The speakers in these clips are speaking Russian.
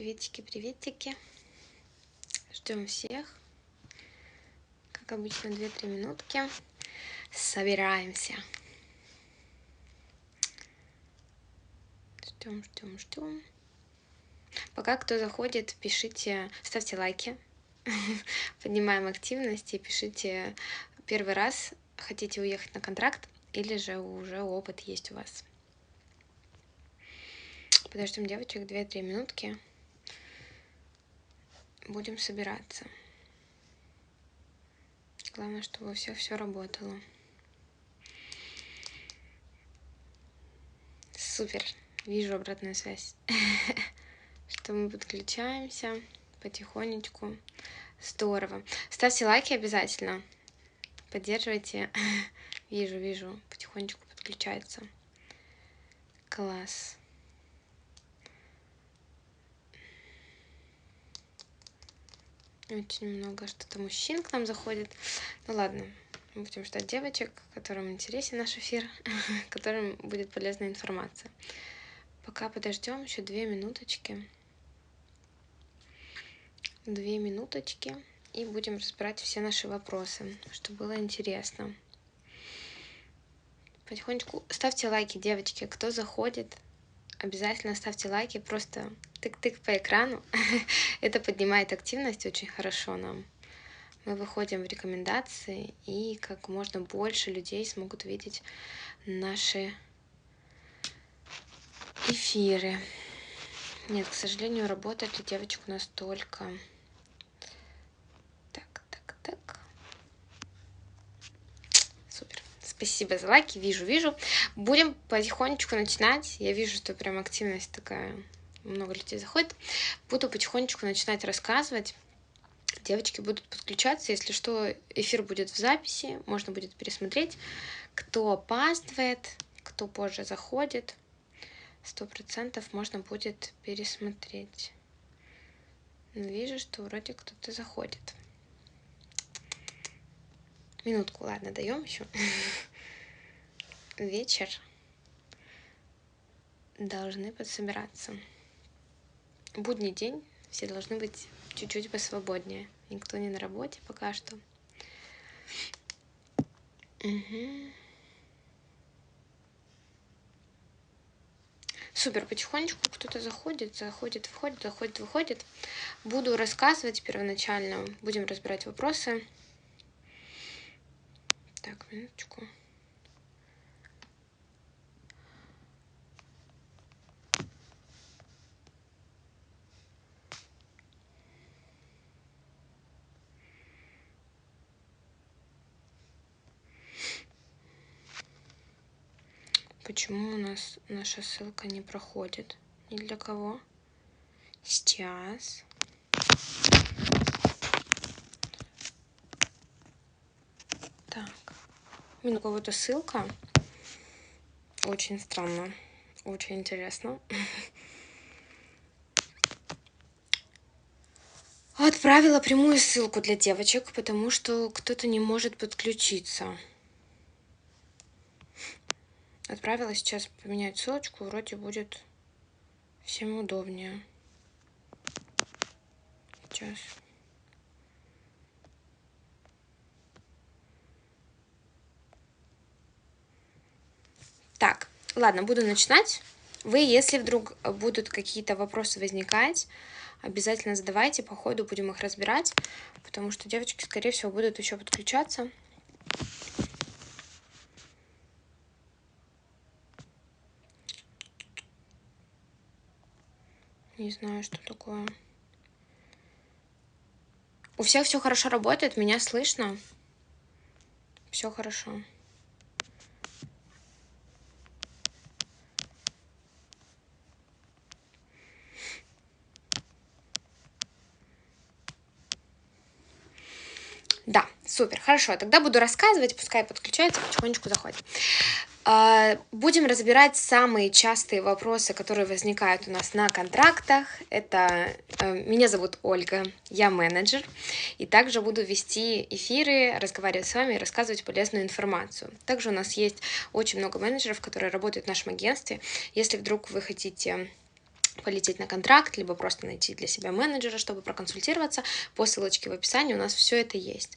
Приветики, приветики. Ждем всех. Как обычно, 2-3 минутки. Собираемся. Ждем. Пока кто заходит, пишите, ставьте лайки. Поднимаем активность и пишите, первый раз хотите уехать на контракт или же уже опыт есть у вас. Подождем девочек 2-3 минутки. Будем собираться. Главное, чтобы у всех все работало. Супер. Вижу обратную связь. Что мы подключаемся потихонечку. Здорово. Ставьте лайки обязательно. Поддерживайте. Вижу. Потихонечку подключается. Класс. Очень много что-то мужчин к нам заходит. Ну ладно, мы будем ждать девочек, которым интересен наш эфир, которым будет полезная информация. Пока подождем еще 2 минуточки. 2 минуточки. И будем разбирать все наши вопросы, чтобы было интересно. Потихонечку ставьте лайки, девочки. Кто заходит, обязательно ставьте лайки. Просто тык-тык по экрану. Это поднимает активность очень хорошо нам. Мы выходим в рекомендации, и как можно больше людей смогут видеть наши эфиры. Нет, к сожалению, работает для девочек у нас только... Так. Супер. Спасибо за лайки. Вижу. Будем потихонечку начинать. Я вижу, что прям активность такая. Много людей заходит. Буду потихонечку начинать рассказывать. Девочки будут подключаться. Если что, эфир будет в записи. Можно будет пересмотреть. Кто опаздывает, кто позже заходит, 100% можно будет пересмотреть. Но вижу, что вроде кто-то заходит. Минутку, ладно, даем еще. Вечер. Должны подсобираться. Будний день. Все должны быть чуть-чуть посвободнее. Никто не на работе пока что. Супер, потихонечку кто-то заходит, выходит. Буду рассказывать первоначально. Будем разбирать вопросы. Так, минуточку. Почему у нас наша ссылка не проходит? Ни для кого. Сейчас. Так. У меня кого-то ссылка. Очень странно. Очень интересно. Отправила прямую ссылку для девочек, потому что кто-то не может подключиться. Отправила сейчас поменять ссылочку, вроде будет всем удобнее. Сейчас. Так, ладно, буду начинать. Вы, если вдруг будут какие-то вопросы возникать, обязательно задавайте, по ходу будем их разбирать, потому что девочки, скорее всего, будут еще подключаться. Не знаю, что такое. У всех все хорошо работает, меня слышно. Все хорошо. Да, супер, хорошо. Тогда буду рассказывать, пускай подключается, потихонечку заходит. Будем разбирать самые частые вопросы, которые возникают у нас на контрактах. Это меня зовут Ольга, я менеджер, и также буду вести эфиры, разговаривать с вами и рассказывать полезную информацию. Также у нас есть очень много менеджеров, которые работают в нашем агентстве. Если вдруг вы хотите полететь на контракт, либо просто найти для себя менеджера, чтобы проконсультироваться. По ссылочке в описании у нас все это есть.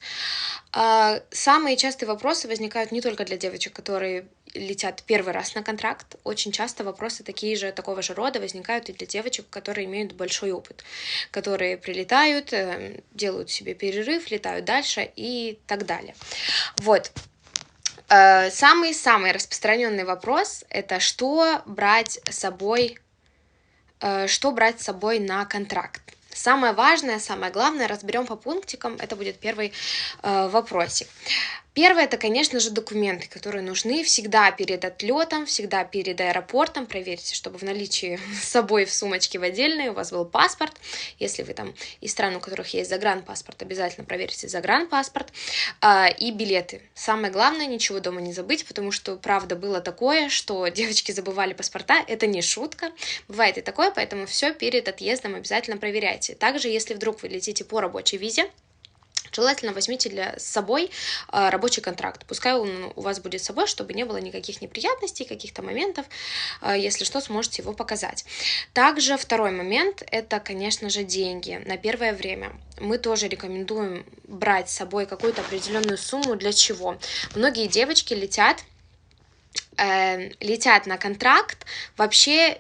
Самые частые вопросы возникают не только для девочек, которые летят первый раз на контракт. Очень часто вопросы такого же рода возникают и для девочек, которые имеют большой опыт, которые прилетают, делают себе перерыв, летают дальше и так далее. Вот. Самый распространенный вопрос — это что брать с собой на контракт. Самое важное, самое главное, разберем по пунктикам, это будет первый вопросик. Первое — это, конечно же, документы, которые нужны всегда перед отлетом, всегда перед аэропортом. Проверьте, чтобы в наличии с собой в сумочке в отдельной у вас был паспорт. Если вы там из стран, у которых есть загранпаспорт, обязательно проверьте загранпаспорт. И билеты. Самое главное, ничего дома не забыть, потому что, правда, было такое, что девочки забывали паспорта. Это не шутка. Бывает и такое, поэтому все перед отъездом обязательно проверяйте. Также, если вдруг вы летите по рабочей визе, желательно возьмите с собой рабочий контракт. Пускай он у вас будет с собой, чтобы не было никаких неприятностей, каких-то моментов. Если что, сможете его показать. Также второй момент — это, конечно же, деньги на первое время. Мы тоже рекомендуем брать с собой какую-то определенную сумму. Для чего? Многие девочки летят на контракт вообще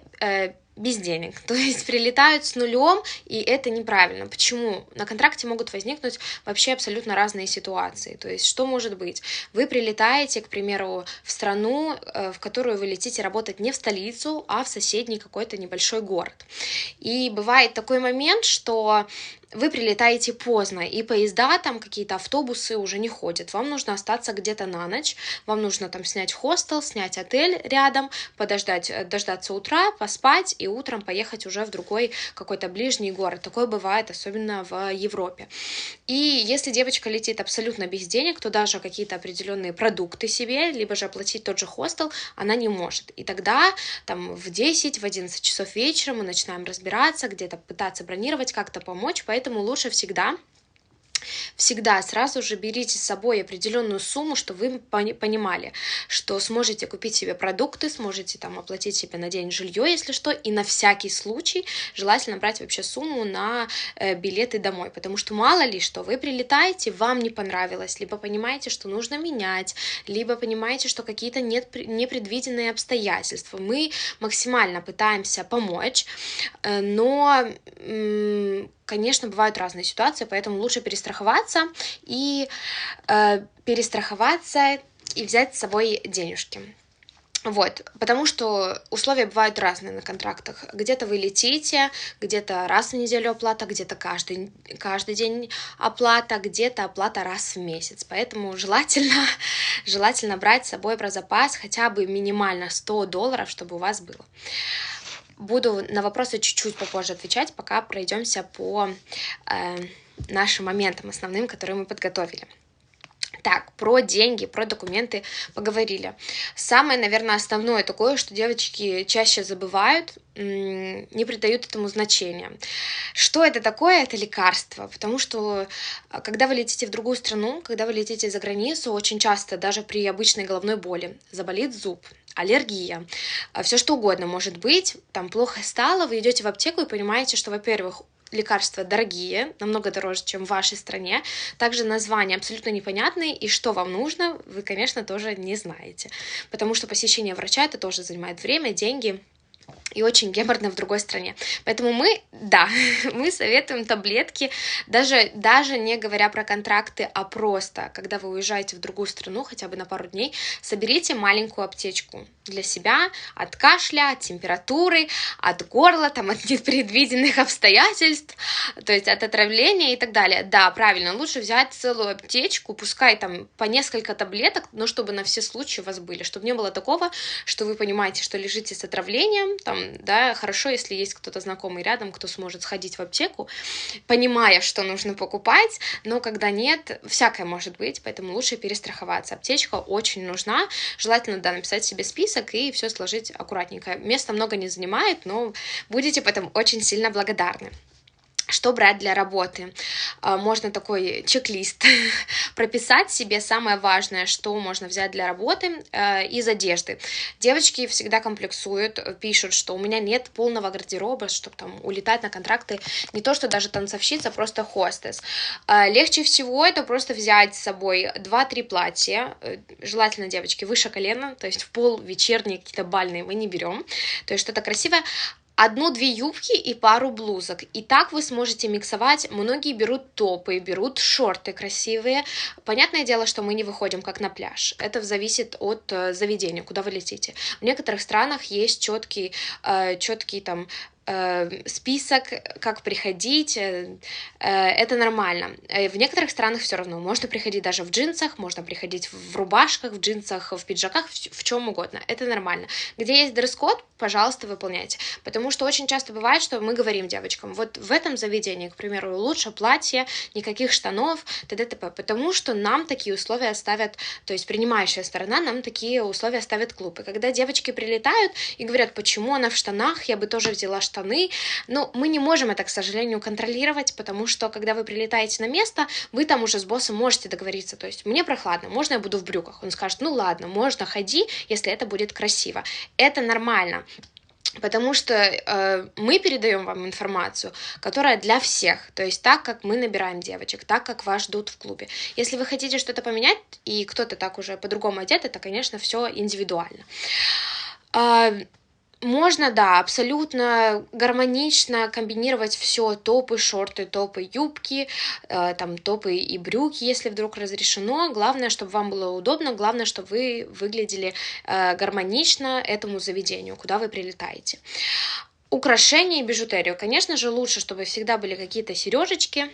без денег, то есть прилетают с нулем, и это неправильно. Почему? На контракте могут возникнуть вообще абсолютно разные ситуации. То есть что может быть? Вы прилетаете, к примеру, в страну, в которую вы летите работать не в столицу, а в соседний какой-то небольшой город. И бывает такой момент, что вы прилетаете поздно, и поезда, там какие-то автобусы уже не ходят. Вам нужно остаться где-то на ночь, вам нужно там снять хостел, снять отель рядом, дождаться утра, поспать и утром поехать уже в другой какой-то ближний город. Такое бывает, особенно в Европе. И если девочка летит абсолютно без денег, то даже какие-то определенные продукты себе, либо же оплатить тот же хостел, она не может. И тогда там в 10-11 часов вечера мы начинаем разбираться, где-то пытаться бронировать, как-то помочь. Поэтому лучше всегда сразу же берите с собой определенную сумму, чтобы вы понимали, что сможете купить себе продукты, сможете там оплатить себе на день жилье, если что, и на всякий случай желательно брать вообще сумму на билеты домой, потому что мало ли, что вы прилетаете, вам не понравилось, либо понимаете, что нужно менять, либо понимаете, что какие-то непредвиденные обстоятельства. Мы максимально пытаемся помочь, но конечно, бывают разные ситуации, поэтому лучше перестраховаться и взять с собой денежки. Вот, потому что условия бывают разные на контрактах. Где-то вы летите, где-то раз в неделю оплата, где-то каждый день оплата, где-то оплата раз в месяц. Поэтому желательно брать с собой про запас хотя бы минимально $100, чтобы у вас было. Буду на вопросы чуть-чуть попозже отвечать, пока пройдемся по нашим моментам основным, которые мы подготовили. Так, про деньги, про документы поговорили. Самое, наверное, основное такое, что девочки чаще забывают, не придают этому значения. Что это такое? Это лекарство, потому что когда вы летите в другую страну, когда вы летите за границу, очень часто даже при обычной головной боли заболит зуб, аллергия, все что угодно может быть, там плохо стало, вы идете в аптеку и понимаете, что, во-первых, лекарства дорогие, намного дороже, чем в вашей стране. Также названия абсолютно непонятные, и что вам нужно, вы, конечно, тоже не знаете. Потому что посещение врача это тоже занимает время, деньги, и очень геморно в другой стране. Поэтому мы советуем таблетки, даже не говоря про контракты, а просто, когда вы уезжаете в другую страну, хотя бы на пару дней, соберите маленькую аптечку для себя от кашля, от температуры, от горла, там, от непредвиденных обстоятельств, то есть от отравления и так далее. Да, правильно, лучше взять целую аптечку, пускай там по несколько таблеток, но чтобы на все случаи у вас были, чтобы не было такого, что вы понимаете, что лежите с отравлением, там, да, хорошо, если есть кто-то знакомый рядом, кто сможет сходить в аптеку, понимая, что нужно покупать, но когда нет, всякое может быть, поэтому лучше перестраховаться. Аптечка очень нужна, желательно, да, написать себе список и все сложить аккуратненько. Места много не занимает, но будете потом очень сильно благодарны. Что брать для работы? Можно такой чек-лист прописать себе самое важное, что можно взять для работы из одежды. Девочки всегда комплексуют, пишут, что у меня нет полного гардероба, чтобы там улетать на контракты, не то что даже танцовщица, просто хостес. Легче всего это просто взять с собой 2-3 платья, желательно, девочки, выше колена, то есть в пол вечерние какие-то бальные мы не берем, то есть что-то красивое, 1-2 юбки и пару блузок. И так вы сможете миксовать. Многие берут топы, берут шорты красивые. Понятное дело, что мы не выходим как на пляж. Это зависит от заведения, куда вы летите. В некоторых странах есть четкий там список, как приходить, это нормально. В некоторых странах все равно. Можно приходить даже в джинсах, можно приходить в рубашках, в джинсах, в пиджаках, в чем угодно. Это нормально. Где есть дресс-код, пожалуйста, выполняйте. Потому что очень часто бывает, что мы говорим девочкам, вот в этом заведении, к примеру, лучше платье, никаких штанов, т.д. т.п. Потому что нам такие условия ставят, то есть принимающая сторона нам такие условия ставит клуб. И когда девочки прилетают и говорят, почему она в штанах, я бы тоже взяла штаны, но мы не можем это, к сожалению, контролировать, потому что, когда вы прилетаете на место, вы там уже с боссом можете договориться, то есть мне прохладно, можно я буду в брюках? Он скажет, ну ладно, можно, ходи, если это будет красиво. Это нормально. Потому что мы передаем вам информацию, которая для всех, то есть так, как мы набираем девочек, так, как вас ждут в клубе. Если вы хотите что-то поменять, и кто-то так уже по-другому одет, это, конечно, все индивидуально. Можно, да, абсолютно гармонично комбинировать все, топы, шорты, топы, юбки, там топы и брюки, если вдруг разрешено. Главное, чтобы вам было удобно, главное, чтобы вы выглядели гармонично этому заведению, куда вы прилетаете. Украшения и бижутерию. Конечно же, лучше, чтобы всегда были какие-то сережечки,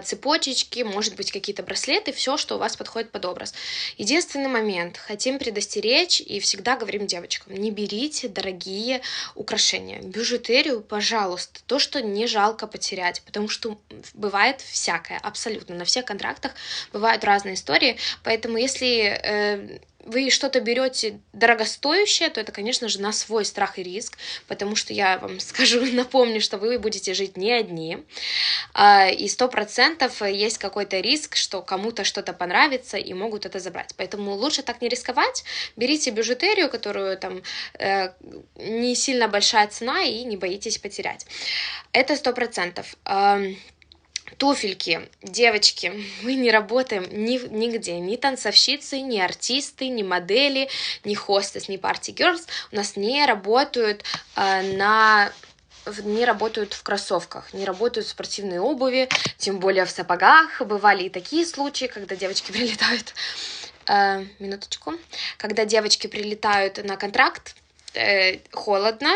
цепочечки, может быть, какие-то браслеты, все, что у вас подходит под образ. Единственный момент, хотим предостеречь и всегда говорим девочкам, не берите дорогие украшения. Бижутерию, пожалуйста, то, что не жалко потерять, потому что бывает всякое, абсолютно, на всех контрактах бывают разные истории, поэтому если вы что-то берете дорогостоящее, то это, конечно же, на свой страх и риск, потому что я вам скажу, напомню, что вы будете жить не одни, и 100% есть какой-то риск, что кому-то что-то понравится и могут это забрать. Поэтому лучше так не рисковать, берите бижутерию, которую там не сильно большая цена, и не боитесь потерять. Это 100%. Туфельки, девочки, мы не работаем нигде, ни танцовщицы, ни артисты, ни модели, ни хостес, ни парти-герлс у нас не работают не работают в кроссовках, не работают в спортивной обуви, тем более в сапогах. Бывали и такие случаи, когда девочки прилетают, минуточку, когда девочки прилетают на контракт, холодно,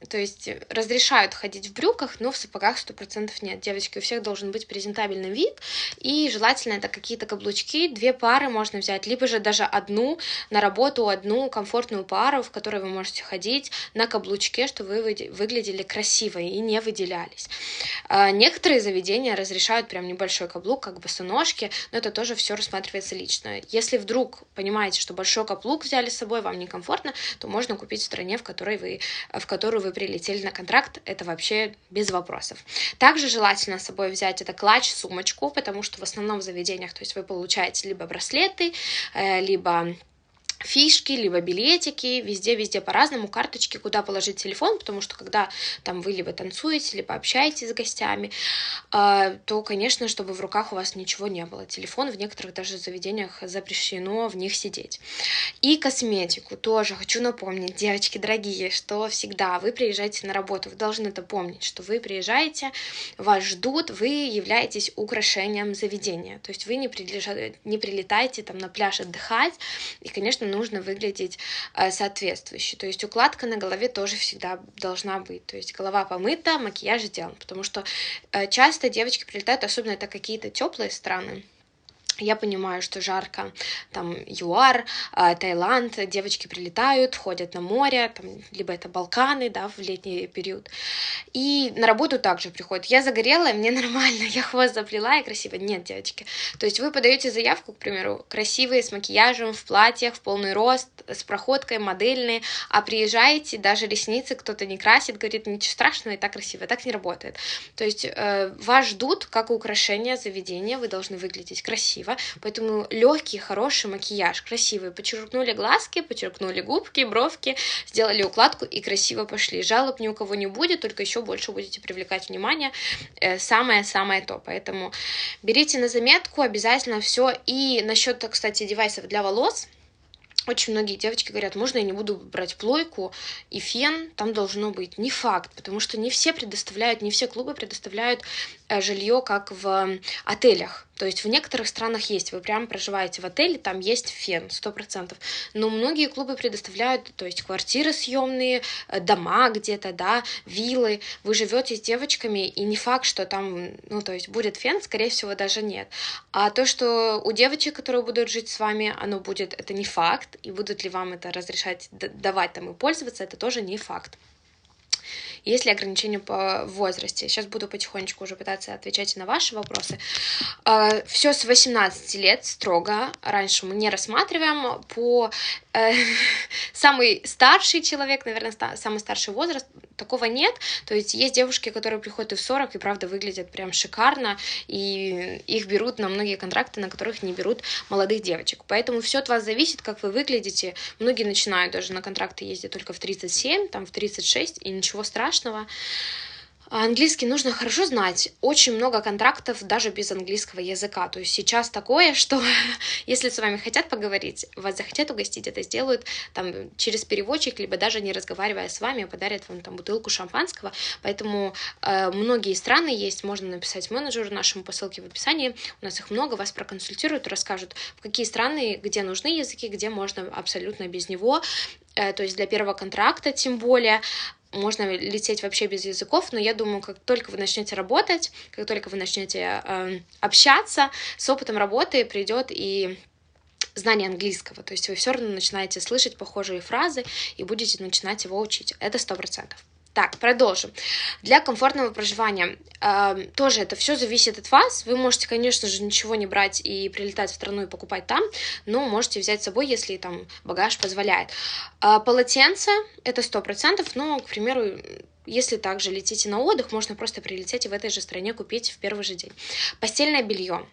то есть разрешают ходить в брюках, но в сапогах 100% нет. Девочки, у всех должен быть презентабельный вид, и желательно это какие-то каблучки, 2 пары можно взять, либо же даже одну на работу, одну комфортную пару, в которой вы можете ходить на каблучке, чтобы вы выглядели красиво и не выделялись. Некоторые заведения разрешают прям небольшой каблук, как босоножки, но это тоже все рассматривается лично. Если вдруг понимаете, что большой каблук взяли с собой, вам некомфортно, то можно купить в стране, в которую вы прилетели на контракт, это вообще без вопросов. Также желательно с собой взять это клатч, сумочку, потому что в основном в заведениях, то есть вы получаете либо браслеты, либо фишки, либо билетики, везде по-разному, карточки, куда положить телефон, потому что когда там вы либо танцуете, либо общаетесь с гостями, то, конечно, чтобы в руках у вас ничего не было. Телефон в некоторых даже заведениях запрещено в них сидеть. И косметику тоже хочу напомнить, девочки дорогие, что всегда вы приезжаете на работу, вы должны это помнить, что вы приезжаете, вас ждут, вы являетесь украшением заведения, то есть вы не прилетаете там на пляж отдыхать, и, конечно, нужно выглядеть соответствующе. То есть укладка на голове тоже всегда должна быть. То есть голова помыта, макияж сделан. Потому что часто девочки прилетают, особенно это какие-то теплые страны, Я понимаю, что жарко, там, ЮАР, Таиланд, девочки прилетают, ходят на море, там, либо это Балканы, да, в летний период. И на работу также приходят. Я загорелая, мне нормально, я хвост заплела и красиво. Нет, девочки. То есть вы подаете заявку, к примеру, красивые, с макияжем, в платьях, в полный рост, с проходкой, модельные, а приезжаете, даже ресницы кто-то не красит, говорит, ничего страшного, и так красиво. Так не работает. То есть вас ждут как украшение заведения, вы должны выглядеть красиво, поэтому легкий, хороший макияж, красивый. Подчеркнули глазки, подчеркнули губки, бровки, сделали укладку и красиво пошли. Жалоб ни у кого не будет, только еще больше будете привлекать внимание. Самое-самое то. Поэтому берите на заметку обязательно все. И насчет, кстати, девайсов для волос. Очень многие девочки говорят, можно я не буду брать плойку и фен, там должно быть. Не факт, потому что не все предоставляют, не все клубы предоставляют жилье, как в отелях. То есть в некоторых странах есть, вы прям проживаете в отеле, там есть фен, 100%. Но многие клубы предоставляют, то есть квартиры съемные, дома где-то, да, виллы. Вы живете с девочками, и не факт, что там, ну, то есть будет фен, скорее всего, даже нет. А то, что у девочек, которые будут жить с вами, оно будет, это не факт. И будут ли вам это разрешать давать там и пользоваться, это тоже не факт. Есть ли ограничения по возрасте? Сейчас буду потихонечку уже пытаться отвечать на ваши вопросы. Все с 18 лет строго. Раньше мы не рассматриваем. Самый старший человек, наверное, самый старший возраст, такого нет. То есть есть девушки, которые приходят и в 40, и правда выглядят прям шикарно, и их берут на многие контракты, на которых не берут молодых девочек. Поэтому все от вас зависит, как вы выглядите. Многие начинают даже на контракты ездить только в 37, там в 36, и ничего страшного. Английский нужно хорошо знать. Очень много контрактов даже без английского языка. То есть сейчас такое, что если с вами хотят поговорить, вас захотят угостить, это сделают там через переводчик, либо даже не разговаривая с вами, подарят вам там бутылку шампанского. Поэтому многие страны есть, можно написать менеджеру нашему по ссылке в описании. У нас их много, вас проконсультируют, расскажут, в какие страны, где нужны языки, где можно абсолютно без него. То есть для первого контракта тем более. Можно лететь вообще без языков, но я думаю, как только вы начнете работать, как только вы начнете общаться, с опытом работы придет и знание английского. То есть вы все равно начинаете слышать похожие фразы и будете начинать его учить. Это 100%. Так, продолжим. Для комфортного проживания тоже это все зависит от вас. Вы можете, конечно же, ничего не брать и прилетать в страну и покупать там, но можете взять с собой, если там багаж позволяет. Полотенце это 100%, но, к примеру, если также летите на отдых, можно просто прилететь и в этой же стране купить в первый же день. Постельное белье.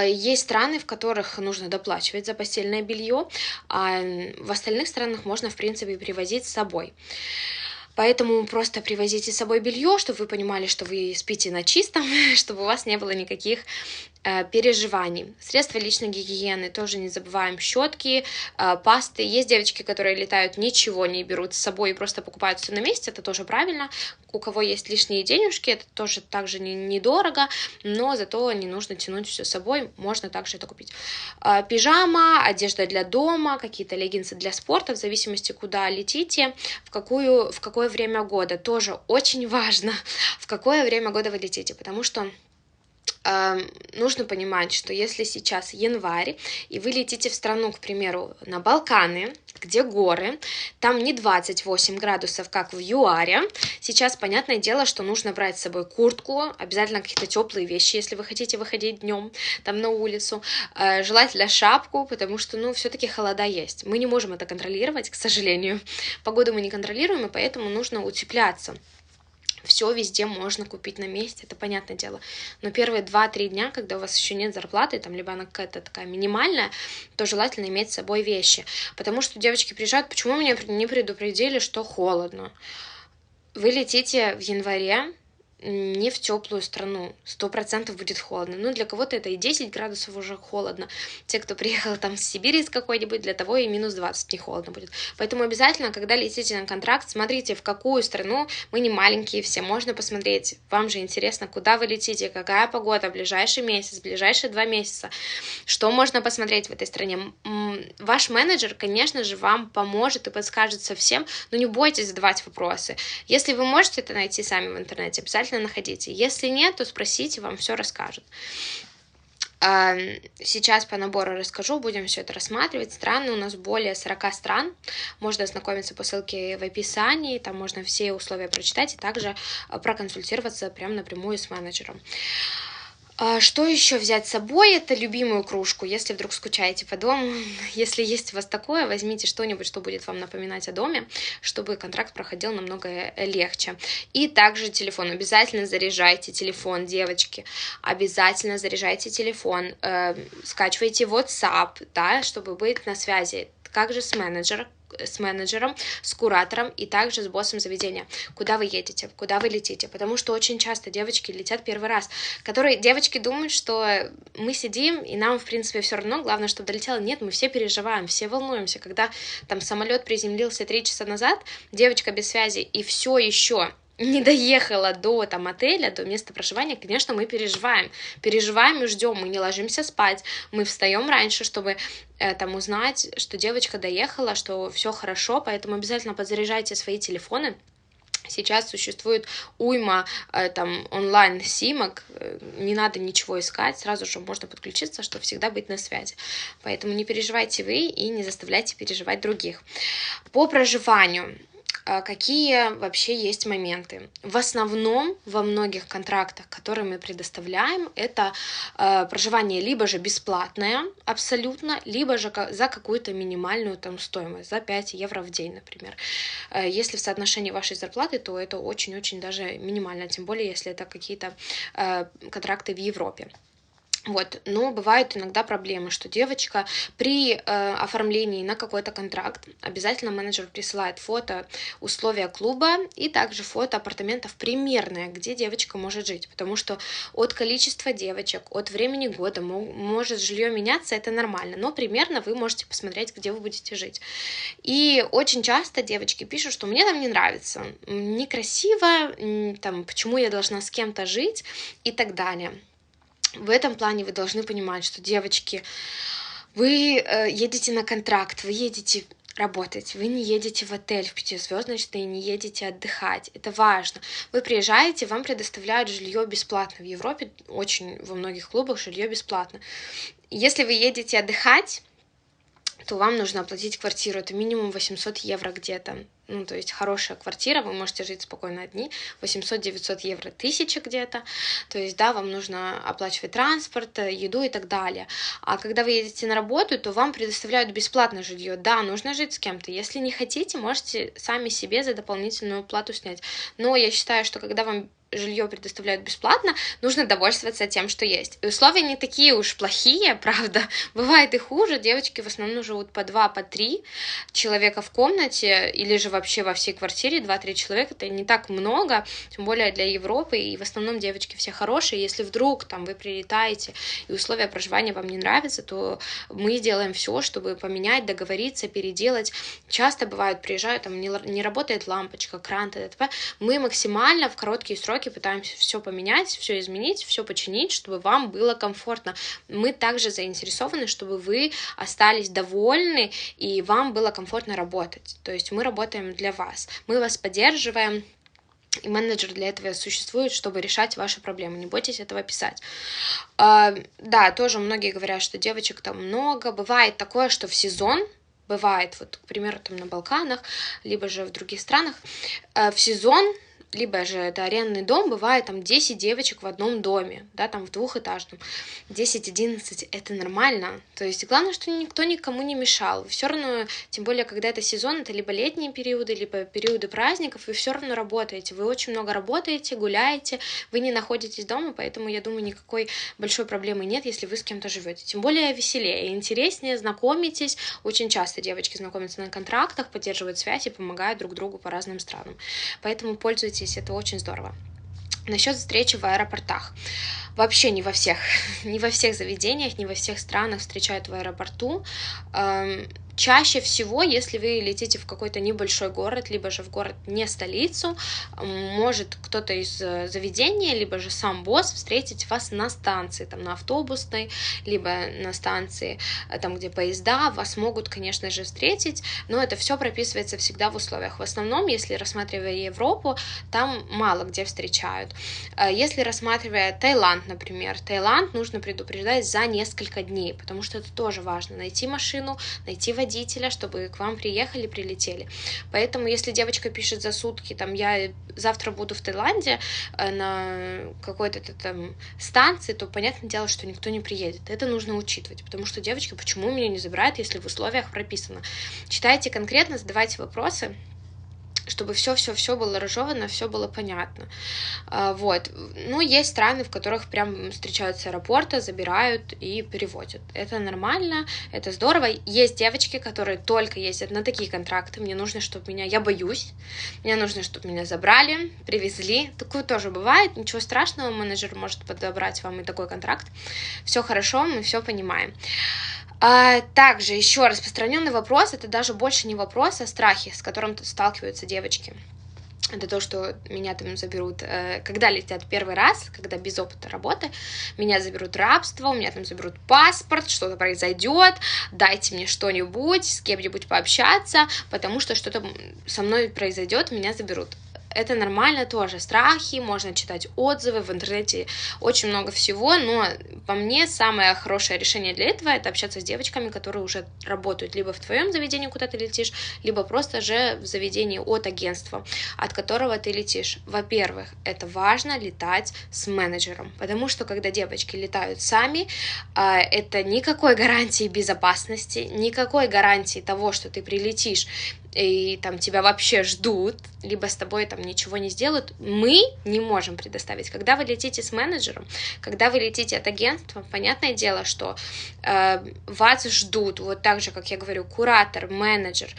Есть страны, в которых нужно доплачивать за постельное белье, а в остальных странах можно, в принципе, привозить с собой. Поэтому просто привозите с собой белье, чтобы вы понимали, что вы спите на чистом, чтобы у вас не было никаких переживаний. Средства личной гигиены тоже не забываем. Щетки, пасты. Есть девочки, которые летают, ничего не берут с собой и просто покупают все на месте. Это тоже правильно. У кого есть лишние денежки, это тоже также недорого, но зато не нужно тянуть все с собой. Можно также это купить. Пижама, одежда для дома, какие-то леггинсы для спорта, в зависимости, куда летите, в какое время года. Тоже очень важно, в какое время года вы летите, потому что нужно понимать, что если сейчас январь, и вы летите в страну, к примеру, на Балканы, где горы, там не 28 градусов, как в ЮАРе. Сейчас, понятное дело, что нужно брать с собой куртку, обязательно какие-то теплые вещи, если вы хотите выходить днем там на улицу, желательно шапку, потому что, ну, все-таки холода есть. Мы не можем это контролировать, к сожалению. Погоду мы не контролируем, и поэтому нужно утепляться. Все везде можно купить на месте, это понятное дело. Но первые 2-3 дня, когда у вас еще нет зарплаты, там, либо она какая-то такая минимальная, то желательно иметь с собой вещи. Потому что девочки приезжают, почему меня не предупредили, что холодно? Вы летите в январе, не в теплую страну, 100% будет холодно. Ну, для кого-то это и 10 градусов уже холодно. Те, кто приехал там с Сибири из какой-нибудь, для того и минус 20 не холодно будет. Поэтому обязательно, когда летите на контракт, смотрите, в какую страну. Мы не маленькие все, можно посмотреть. Вам же интересно, куда вы летите, какая погода, ближайший месяц, ближайшие 2 месяца. Что можно посмотреть в этой стране. Ваш менеджер, конечно же, вам поможет и подскажет совсем, но не бойтесь задавать вопросы. Если вы можете это найти сами в интернете, обязательно находите. Если нет, то спросите, вам все расскажут. Сейчас по набору расскажу, будем все это рассматривать. Страны у нас более 40 стран. Можно ознакомиться по ссылке в описании, там можно все условия прочитать и также проконсультироваться прямо напрямую с менеджером. Что еще взять с собой? Это любимую кружку, если вдруг скучаете по дому. Если есть у вас такое, возьмите что-нибудь, что будет вам напоминать о доме, чтобы контракт проходил намного легче. И также телефон. Обязательно заряжайте телефон, девочки. Обязательно заряжайте телефон. Скачивайте WhatsApp, да, чтобы быть на связи. Как же с менеджером, с куратором и также с боссом заведения. Куда вы едете, куда вы летите, потому что очень часто девочки летят первый раз, которые девочки думают, что мы сидим и нам в принципе все равно, главное, чтобы долетело. Нет, мы все переживаем, все волнуемся, когда там самолет приземлился 3 часа назад, девочка без связи и все еще не доехала до там отеля, до места проживания, конечно, мы переживаем и ждем, мы не ложимся спать, мы встаем раньше, чтобы там узнать, что девочка доехала, что все хорошо, поэтому обязательно подзаряжайте свои телефоны. Сейчас существует уйма там онлайн-симок, не надо ничего искать, сразу же можно подключиться, чтобы всегда быть на связи. Поэтому не переживайте вы и не заставляйте переживать других. По проживанию. Какие вообще есть моменты? В основном во многих контрактах, которые мы предоставляем, это проживание либо же бесплатное абсолютно, либо же за какую-то минимальную там стоимость, за 5 евро в день, например. Если в соотношении вашей зарплаты, то это очень-очень даже минимально, тем более если это какие-то контракты в Европе. Вот, но бывают иногда проблемы, что девочка при оформлении на какой-то контракт обязательно менеджер присылает фото условия клуба и также фото апартаментов примерное, где девочка может жить, потому что от количества девочек, от времени года может жилье меняться, это нормально, но примерно вы можете посмотреть, где вы будете жить. И очень часто девочки пишут, что мне там не нравится, некрасиво, там, почему я должна с кем-то жить и так далее. В этом плане вы должны понимать, что, девочки, вы едете на контракт, вы едете работать, вы не едете в отель в 5-звездочный, не едете отдыхать, это важно. Вы приезжаете, вам предоставляют жилье бесплатно. В Европе очень во многих клубах жилье бесплатно. Если вы едете отдыхать, то вам нужно оплатить квартиру, это минимум 800 евро где-то. Ну, то есть хорошая квартира, вы можете жить спокойно одни, 800-900 евро, 1000 где-то, то есть, да, вам нужно оплачивать транспорт, еду и так далее. А когда вы едете на работу, то вам предоставляют бесплатное жилье, да, нужно жить с кем-то, если не хотите, можете сами себе за дополнительную плату снять, но я считаю, что когда вам жилье предоставляют бесплатно, нужно довольствоваться тем, что есть. И условия не такие уж плохие, правда, бывает и хуже, девочки в основном живут по 2, по 3 человека в комнате, или же вообще во всей квартире 2-3 человека, это не так много, тем более для Европы, и в основном девочки все хорошие, если вдруг там вы прилетаете, и условия проживания вам не нравятся, то мы сделаем все, чтобы поменять, договориться, переделать. Часто бывает, приезжают, там не работает лампочка, кран, т.д. Мы максимально в короткие сроки пытаемся все поменять, все изменить, все починить, чтобы вам было комфортно. Мы также заинтересованы, чтобы вы остались довольны и вам было комфортно работать. То есть мы работаем для вас, мы вас поддерживаем, и менеджер для этого существует, чтобы решать ваши проблемы. Не бойтесь этого писать. Да, тоже многие говорят, что девочек там много. Бывает такое, что в сезон, бывает, вот, к примеру, там на Балканах, либо же в других странах, в сезон, либо же это арендный дом, бывает там 10 девочек в одном доме, да, там в двухэтажном, 10-11, это нормально, то есть главное, что никто никому не мешал, вы все равно, тем более, когда это сезон, это либо летние периоды, либо периоды праздников, вы все равно работаете, вы очень много работаете, гуляете, вы не находитесь дома, поэтому, я думаю, никакой большой проблемы нет, если вы с кем-то живете, тем более веселее, интереснее, знакомитесь, очень часто девочки знакомятся на контрактах, поддерживают связь и помогают друг другу по разным странам, поэтому пользуйтесь, это очень здорово. Насчет встречи в аэропортах. Вообще не во всех заведениях, не во всех странах встречают в аэропорту. чаще всего, если вы летите в какой-то небольшой город, либо же в город не столицу, может кто-то из заведения, либо же сам босс встретить вас на станции, там на автобусной, либо на станции, там где поезда, вас могут, конечно же, встретить, но это все прописывается всегда в условиях. В основном, если рассматривая Европу, там мало где встречают. Если рассматривая Таиланд, например, Таиланд нужно предупреждать за несколько дней, потому что это тоже важно, найти машину, найти водителя, чтобы к вам приехали, прилетели. Поэтому, если девочка пишет за сутки, там, я завтра буду в Таиланде на какой-то там станции, то понятное дело, что никто не приедет. Это нужно учитывать, потому что девочка, почему меня не забирает, если в условиях прописано? Читайте конкретно, задавайте вопросы, чтобы все было разжевано, все было понятно. Вот. Ну, есть страны, в которых прям встречаются аэропорты, забирают и переводят. Это нормально, это здорово. Есть девочки, которые только ездят на такие контракты. Мне нужно, чтобы меня... Я боюсь. Мне нужно, чтобы меня забрали, привезли. Такое тоже бывает. Ничего страшного, менеджер может подобрать вам и такой контракт. Все хорошо, мы все понимаем. Также еще распространенный вопрос, это даже больше не вопрос, а страхи, с которым сталкиваются девочки. Это то, что меня там заберут, когда летят первый раз, когда без опыта работы, меня заберут в рабство, у меня там заберут паспорт, что-то произойдет, дайте мне что-нибудь, с кем-нибудь пообщаться, потому что что-то со мной произойдет, меня заберут. Это нормально тоже, страхи, можно читать отзывы, в интернете очень много всего, но по мне самое хорошее решение для этого — это общаться с девочками, которые уже работают либо в твоем заведении, куда ты летишь, либо просто же в заведении от агентства, от которого ты летишь. Во-первых, это важно летать с менеджером, потому что когда девочки летают сами, это никакой гарантии безопасности, никакой гарантии того, что ты прилетишь и там тебя вообще ждут, либо с тобой там ничего не сделают, мы не можем предоставить. Когда вы летите с менеджером, когда вы летите от агентства, понятное дело, что вас ждут, вот так же, как я говорю, куратор, менеджер,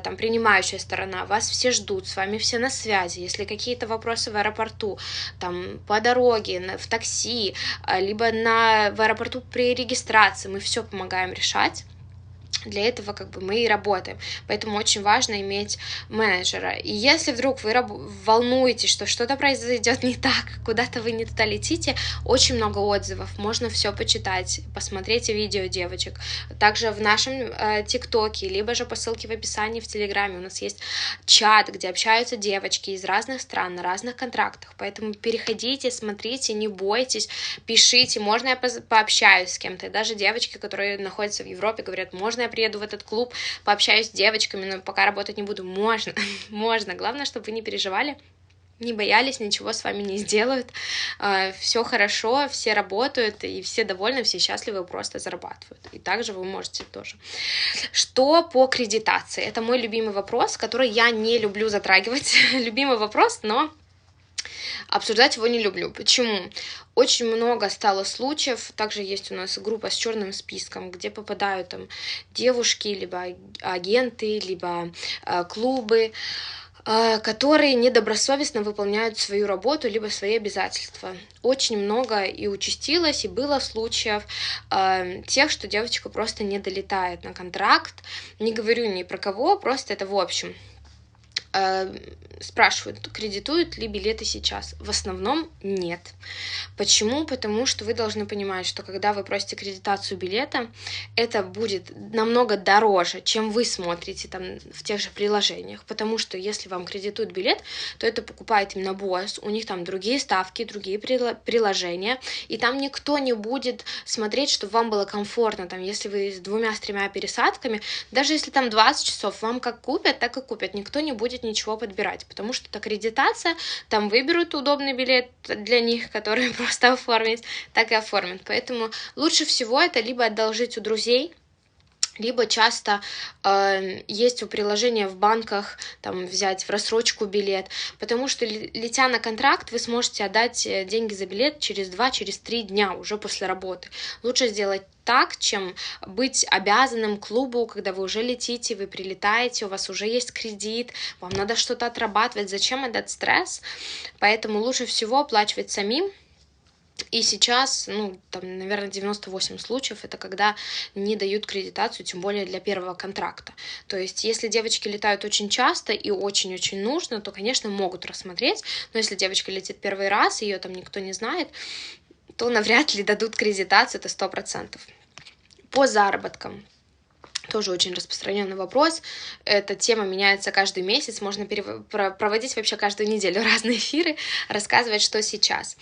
там принимающая сторона, вас все ждут, с вами все на связи. Если какие-то вопросы в аэропорту, там по дороге, в такси, либо в аэропорту при регистрации, мы все помогаем решать. Для этого как бы мы и работаем, поэтому очень важно иметь менеджера. И если вдруг вы волнуетесь, что что-то произойдет не так, куда-то вы не туда летите, очень много отзывов, можно все почитать, посмотреть видео девочек. Также в нашем ТикТоке, либо же по ссылке в описании в Телеграме у нас есть чат, где общаются девочки из разных стран, на разных контрактах, поэтому переходите, смотрите, не бойтесь, пишите, можно я пообщаюсь с кем-то. И даже девочки, которые находятся в Европе, говорят, можно я приеду в этот клуб, пообщаюсь с девочками, но пока работать не буду. Можно, можно. Главное, чтобы вы не переживали, не боялись, ничего с вами не сделают. Все хорошо, все работают, и все довольны, все счастливы, просто зарабатывают. И также вы можете тоже. Что по кредитации? Это мой любимый вопрос, который я не люблю затрагивать. Любимый вопрос, но обсуждать его не люблю. Почему? Очень много стало случаев, также есть у нас группа с черным списком, где попадают там девушки, либо агенты, либо клубы, которые недобросовестно выполняют свою работу, либо свои обязательства. Очень много и участилось, и было случаев тех, что девочка просто не долетает на контракт. Не говорю ни про кого, просто это в общем. Спрашивают, кредитуют ли билеты сейчас. В основном нет. Почему? Потому что вы должны понимать, что когда вы просите кредитацию билета, это будет намного дороже, чем вы смотрите там в тех же приложениях. Потому что если вам кредитуют билет, то это покупает именно босс, у них там другие ставки, другие приложения, и там никто не будет смотреть, чтобы вам было комфортно. Там, если вы с 2-3 пересадками, даже если там 20 часов, вам как купят, так и купят. Никто не будет ничего подбирать, потому что это аккредитация, там выберут удобный билет для них, который просто оформить, так и оформят. Поэтому лучше всего это либо одолжить у друзей, либо часто есть у приложения в банках, там, взять в рассрочку билет, потому что, летя на контракт, вы сможете отдать деньги за билет через 2-3 дня уже после работы. Лучше сделать так, чем быть обязанным клубу, когда вы уже летите, вы прилетаете, у вас уже есть кредит, вам надо что-то отрабатывать. Зачем этот стресс? Поэтому лучше всего оплачивать самим. И сейчас, ну, там, наверное, 98 случаев, это когда не дают кредитацию, тем более для первого контракта. То есть, если девочки летают очень часто и очень-очень нужно, то, конечно, могут рассмотреть, но если девочка летит первый раз, ее там никто не знает, то навряд ли дадут кредитацию, это 100%. По заработкам. Тоже очень распространенный вопрос. Эта тема меняется каждый месяц. Можно проводить вообще каждую неделю разные эфиры, рассказывать, что сейчас.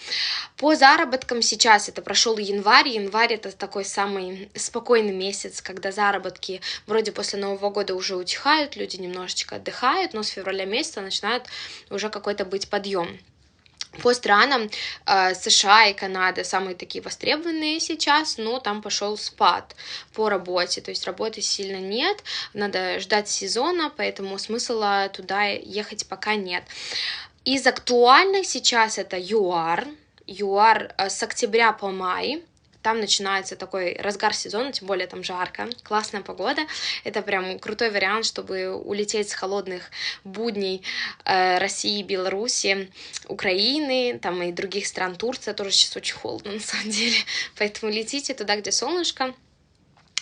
По заработкам сейчас это прошел январь. Январь это такой самый спокойный месяц, когда заработки вроде после Нового года уже утихают, люди немножечко отдыхают, но с февраля месяца начинает уже какой-то быть подъем. По странам США и Канада самые такие востребованные сейчас, но там пошел спад по работе, то есть работы сильно нет, надо ждать сезона, поэтому смысла туда ехать пока нет. Из актуальных сейчас это ЮАР с октября по май. Там начинается такой разгар сезона, тем более там жарко, классная погода. Это прям крутой вариант, чтобы улететь с холодных будней России, Беларуси, Украины, там и других стран. Турция тоже сейчас очень холодно на самом деле. Поэтому летите туда, где солнышко,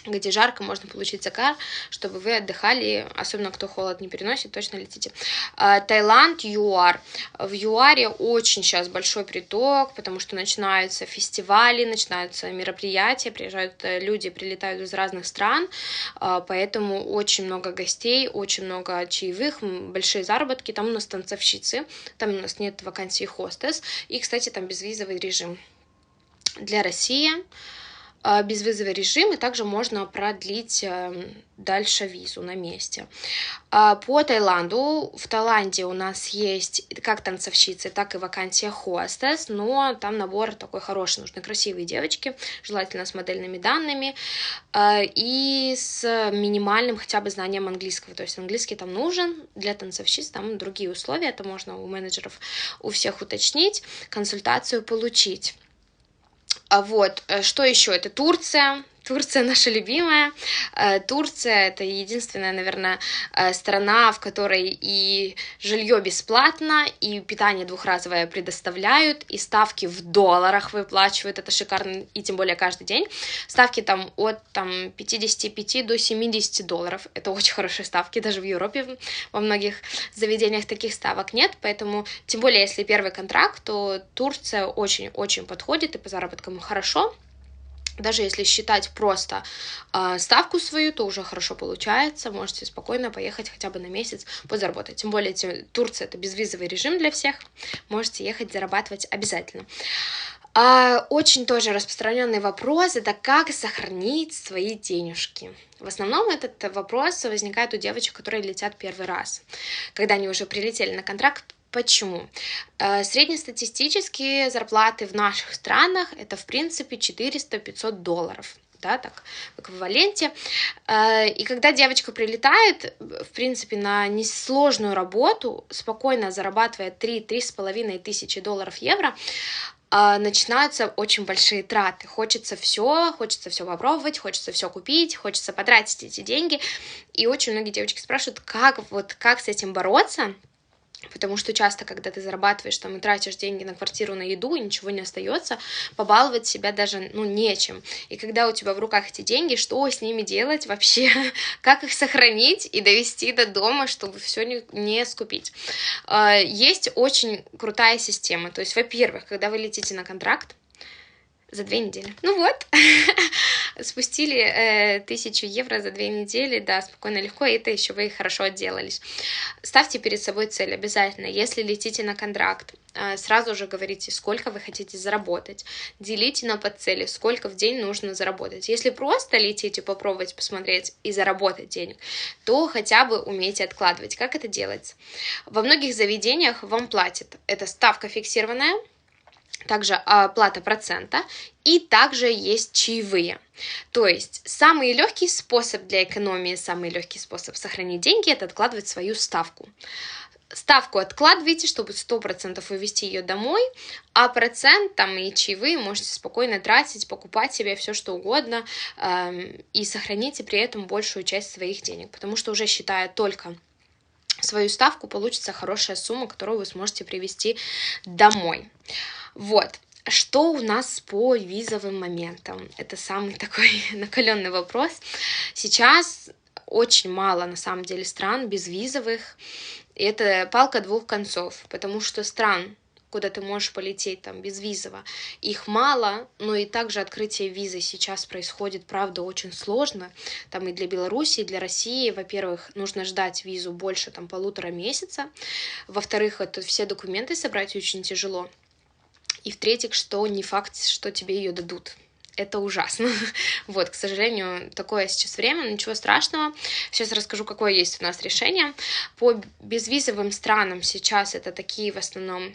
где жарко, можно получить загар, чтобы вы отдыхали, особенно кто холод не переносит, точно летите. Таиланд, ЮАР. В ЮАРе очень сейчас большой приток, потому что начинаются фестивали, начинаются мероприятия, приезжают люди, прилетают из разных стран, поэтому очень много гостей, очень много чаевых, большие заработки. Там у нас танцовщицы, там у нас нет вакансий хостес, и, кстати, там безвизовый режим для России, безвизовый режим, и также можно продлить дальше визу на месте. По Таиланду, в Таиланде у нас есть как танцовщицы, так и вакансия хостес, но там набор такой хороший, нужны красивые девочки, желательно с модельными данными и с минимальным хотя бы знанием английского, то есть английский там нужен, для танцовщиц там другие условия, это можно у менеджеров у всех уточнить, консультацию получить. Вот, что еще? Это Турция. Турция наша любимая. Турция — это единственная, наверное, страна, в которой и жилье бесплатно, и питание двухразовое предоставляют, и ставки в долларах выплачивают. Это шикарно, и тем более каждый день. Ставки там от 55 до 70 долларов. Это очень хорошие ставки, даже в Европе во многих заведениях таких ставок нет, поэтому, тем более, если первый контракт, то Турция очень-очень подходит, и по заработкам хорошо. Даже если считать просто ставку свою, то уже хорошо получается, можете спокойно поехать хотя бы на месяц подзаработать. Тем более Турция — это безвизовый режим для всех, можете ехать зарабатывать обязательно. Очень тоже распространенный вопрос — это как сохранить свои денежки. В основном этот вопрос возникает у девочек, которые летят первый раз, когда они уже прилетели на контракт. Почему? Среднестатистические зарплаты в наших странах — это, в принципе, 400-500 долларов. Да, так, в эквиваленте. И когда девочка прилетает, в принципе, на несложную работу, спокойно зарабатывая 3-3,5 тысячи долларов, евро, начинаются очень большие траты. Хочется все попробовать, хочется все купить, хочется потратить эти деньги. И очень многие девочки спрашивают, как с этим бороться. Потому что часто, когда ты зарабатываешь там и тратишь деньги на квартиру, на еду, и ничего не остается, побаловать себя даже, нечем. И когда у тебя в руках эти деньги, что с ними делать вообще? Как их сохранить и довести до дома, чтобы все не скупить? Есть очень крутая система. То есть, во-первых, когда вы летите на контракт, за 2 недели. Ну вот, спустили 1000 евро за 2 недели, да, спокойно, легко, и это еще вы хорошо отделались. Ставьте перед собой цель обязательно. Если летите на контракт, сразу же говорите, сколько вы хотите заработать. Делите на подцели, сколько в день нужно заработать. Если просто летите попробовать, посмотреть и заработать денег, то хотя бы умейте откладывать. Как это делается? Во многих заведениях вам платят. Это ставка фиксированная, также оплата процента, и также есть чаевые. То есть самый легкий способ для экономии, самый легкий способ сохранить деньги — это откладывать свою ставку. Ставку откладывайте, чтобы 100% вывести ее домой, а процент там и чаевые можете спокойно тратить, покупать себе все что угодно, и сохраните при этом большую часть своих денег, потому что уже считая только свою ставку, получится хорошая сумма, которую вы сможете привезти домой. Вот. Что у нас по визовым моментам? Это самый такой накаленный вопрос. Сейчас очень мало, на самом деле, стран безвизовых. И это палка двух концов, потому что стран, куда ты можешь полететь там безвизово, их мало, но и также открытие визы сейчас происходит, правда, очень сложно. Там и для Беларуси, и для России, во-первых, нужно ждать визу больше там 1,5 месяца, во-вторых, это все документы собрать очень тяжело, и в-третьих, что не факт, что тебе ее дадут. Это ужасно. Вот, к сожалению, такое сейчас время, но ничего страшного. Сейчас расскажу, какое есть у нас решение. По безвизовым странам сейчас это такие в основном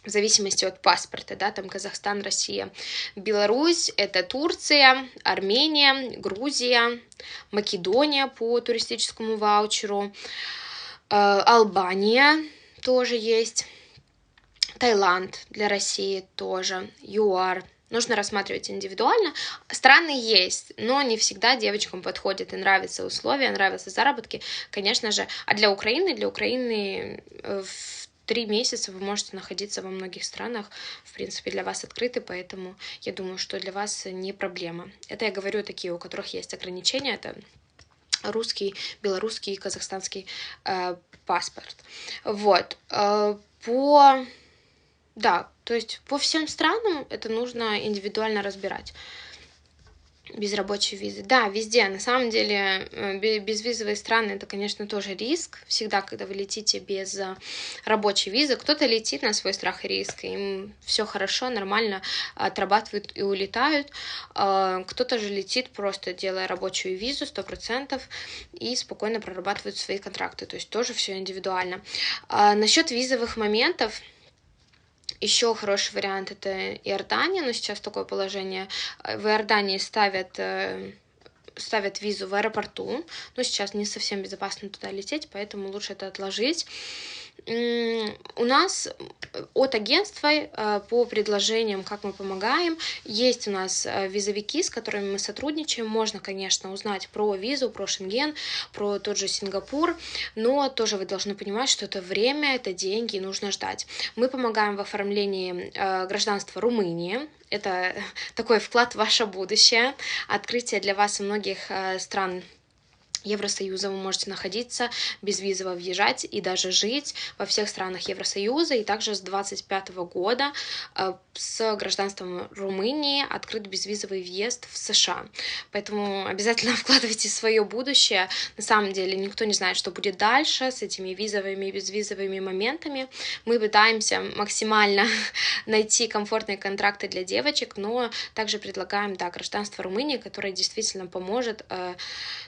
в зависимости от паспорта, да, там Казахстан, Россия, Беларусь, это Турция, Армения, Грузия, Македония по туристическому ваучеру, Албания тоже есть, Таиланд для России тоже, ЮАР. Нужно рассматривать индивидуально. Страны есть, но не всегда девочкам подходят и нравятся условия, нравятся заработки, конечно же. А для Украины в 3 месяца вы можете находиться во многих странах, в принципе, для вас открыты, поэтому я думаю, что для вас не проблема. Это я говорю такие, у которых есть ограничения, это русский, белорусский и казахстанский паспорт. Вот. Да, то есть по всем странам это нужно индивидуально разбирать. Без рабочей визы. Да, везде. На самом деле безвизовые страны это, конечно, тоже риск. Всегда, когда вы летите без рабочей визы, кто-то летит на свой страх и риск, им все хорошо, нормально отрабатывают и улетают. Кто-то же летит просто делая рабочую визу 100% и спокойно прорабатывают свои контракты. То есть тоже все индивидуально. Насчет визовых моментов. Еще хороший вариант это Иордания, но сейчас такое положение. В Иордании ставят визу в аэропорту, но сейчас не совсем безопасно туда лететь, поэтому лучше это отложить. У нас от агентства по предложениям, как мы помогаем, есть у нас визовики, с которыми мы сотрудничаем. Можно, конечно, узнать про визу, про Шенген, про тот же Сингапур, но тоже вы должны понимать, что это время, это деньги, и нужно ждать. Мы помогаем в оформлении гражданства Румынии. Это такой вклад в ваше будущее, открытие для вас и многих стран Евросоюза. Вы можете находиться, безвизово въезжать и даже жить во всех странах Евросоюза. И также с 2025 года с гражданством Румынии открыт безвизовый въезд в США. Поэтому обязательно вкладывайте в свое будущее. На самом деле никто не знает, что будет дальше с этими визовыми и безвизовыми моментами. Мы пытаемся максимально найти комфортные контракты для девочек, но также предлагаем, да, гражданство Румынии, которое действительно поможет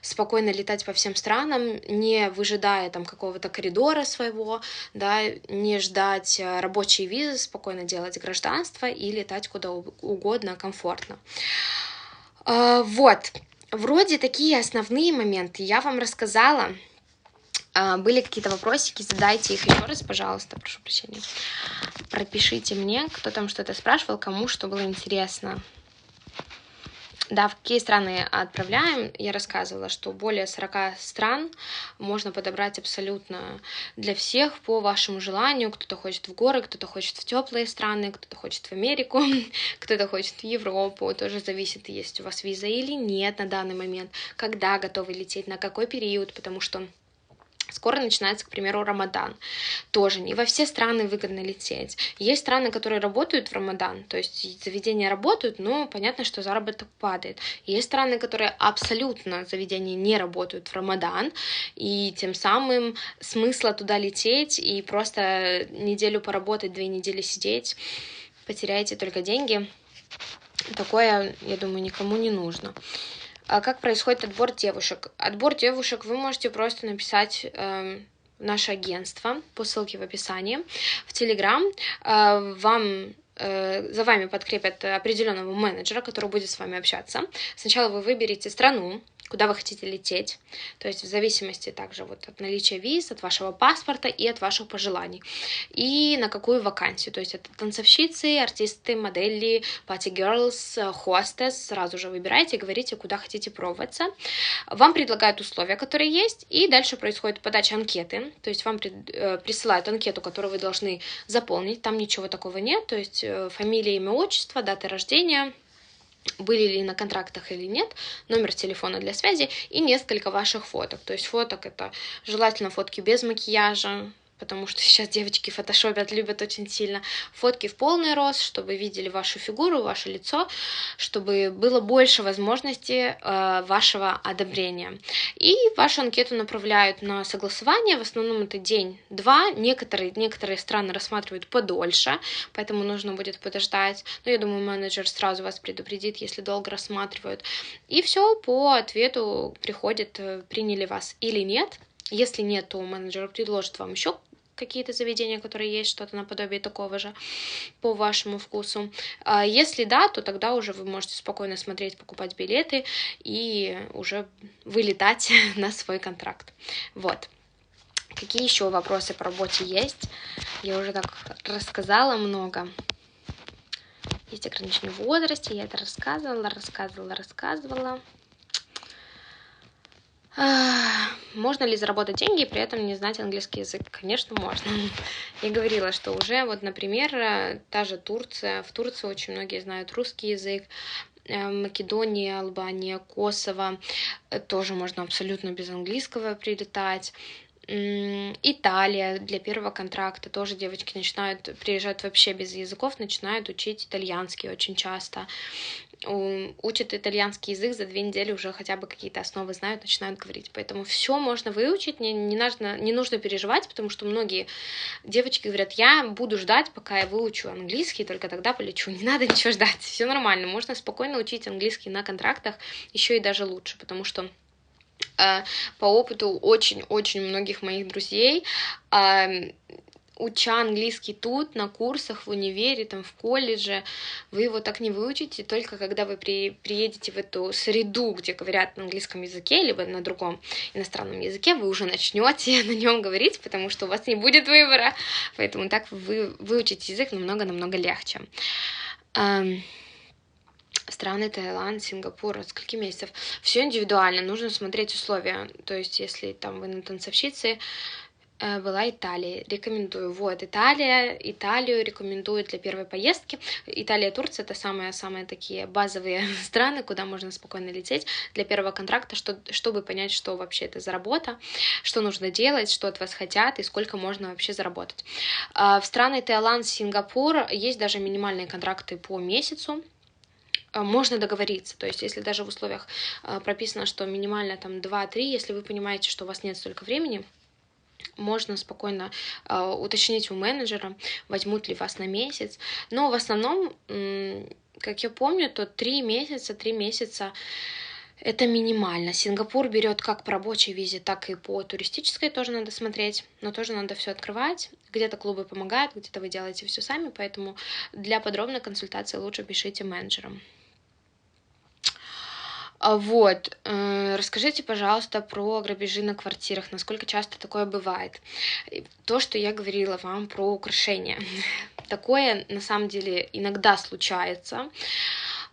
спокойно летать по всем странам, не выжидая там какого-то коридора своего, да, не ждать рабочие визы, спокойно делать гражданство и летать куда угодно комфортно. Вот, вроде такие основные моменты я вам рассказала. Были какие-то вопросики, задайте их еще раз, пожалуйста, прошу прощения. Пропишите мне, кто там что-то спрашивал, кому что было интересно. Да, в какие страны отправляем, я рассказывала, что более 40 стран можно подобрать абсолютно для всех по вашему желанию. Кто-то хочет в горы, кто-то хочет в теплые страны, кто-то хочет в Америку, кто-то хочет в Европу. Тоже зависит, есть у вас виза или нет на данный момент, когда готовы лететь, на какой период, потому что скоро начинается, к примеру, Рамадан. Тоже не во все страны выгодно лететь. Есть страны, которые работают в Рамадан, то есть заведения работают, но понятно, что заработок падает. Есть страны, которые абсолютно заведения не работают в Рамадан, и тем самым смысла туда лететь и просто неделю поработать, 2 недели сидеть, потеряете только деньги. Такое, я думаю, никому не нужно. Как происходит отбор девушек? Отбор девушек вы можете просто написать в наше агентство по ссылке в описании в Telegram. За вами подкрепят определенного менеджера, который будет с вами общаться. Сначала вы выберете страну, куда вы хотите лететь, то есть в зависимости также вот от наличия виз, от вашего паспорта и от ваших пожеланий, и на какую вакансию, то есть это танцовщицы, артисты, модели, party girls, хостес, сразу же выбирайте, говорите, куда хотите пробоваться. Вам предлагают условия, которые есть, и дальше происходит подача анкеты, то есть вам присылают анкету, которую вы должны заполнить, там ничего такого нет, то есть фамилия, имя, отчество, дата рождения, были ли на контрактах или нет, номер телефона для связи и несколько ваших фоток. То есть фоток это желательно фотки без макияжа, потому что сейчас девочки фотошопят, любят очень сильно. Фотки в полный рост, чтобы видели вашу фигуру, ваше лицо, чтобы было больше возможности вашего одобрения. И вашу анкету направляют на согласование, в основном это день-два, некоторые страны рассматривают подольше, поэтому нужно будет подождать. Но я думаю, менеджер сразу вас предупредит, если долго рассматривают. И все, по ответу приходит, приняли вас или нет. Если нет, то менеджер предложит вам еще какие-то заведения, которые есть, что-то наподобие такого же по вашему вкусу. А если да, то тогда уже вы можете спокойно смотреть, покупать билеты и уже вылетать на свой контракт. Вот. Какие еще вопросы по работе есть? Я уже так рассказала много. Есть ограничения в возрасте, я это рассказывала. Можно ли заработать деньги и при этом не знать английский язык? Конечно, можно. Я говорила, что уже, вот, например, та же Турция. В Турции очень многие знают русский язык. Македония, Албания, Косово. Тоже можно абсолютно без английского прилетать. Италия для первого контракта тоже девочки приезжают вообще без языков, начинают учить итальянский очень часто. Учат итальянский язык за 2 недели, уже хотя бы какие-то основы знают, начинают говорить. Поэтому все можно выучить, не нужно переживать, потому что многие девочки говорят, я буду ждать, пока я выучу английский, только тогда полечу. Не надо ничего ждать, все нормально. Можно спокойно учить английский на контрактах, еще и даже лучше, потому что по опыту очень-очень многих моих друзей, уча английский тут, на курсах, в универе, там, в колледже, вы его так не выучите, только когда вы приедете в эту среду, где говорят на английском языке, либо на другом иностранном языке, вы уже начнете на нем говорить, потому что у вас не будет выбора, поэтому так вы выучите язык намного-намного легче. Страны Таиланд, Сингапур, от скольки месяцев? Все индивидуально, нужно смотреть условия. То есть, если там вы на танцовщице, была Италия, рекомендую. Вот, Италию рекомендую для первой поездки. Италия, Турция — это самые такие базовые страны, куда можно спокойно лететь для первого контракта, чтобы понять, что вообще это за работа, что нужно делать, что от вас хотят и сколько можно вообще заработать. В страны Таиланд, Сингапур есть даже минимальные контракты по месяцу. Можно договориться, то есть если даже в условиях прописано, что минимально там 2-3, если вы понимаете, что у вас нет столько времени, можно спокойно уточнить у менеджера, возьмут ли вас на месяц. Но в основном, как я помню, то 3 месяца это минимально. Сингапур берет как по рабочей визе, так и по туристической, тоже надо смотреть, но тоже надо все открывать. Где-то клубы помогают, где-то вы делаете все сами, поэтому для подробной консультации лучше пишите менеджерам. Вот, расскажите, пожалуйста, про грабежи на квартирах, насколько часто такое бывает. То, что я говорила вам про украшения. Такое, на самом деле, иногда случается.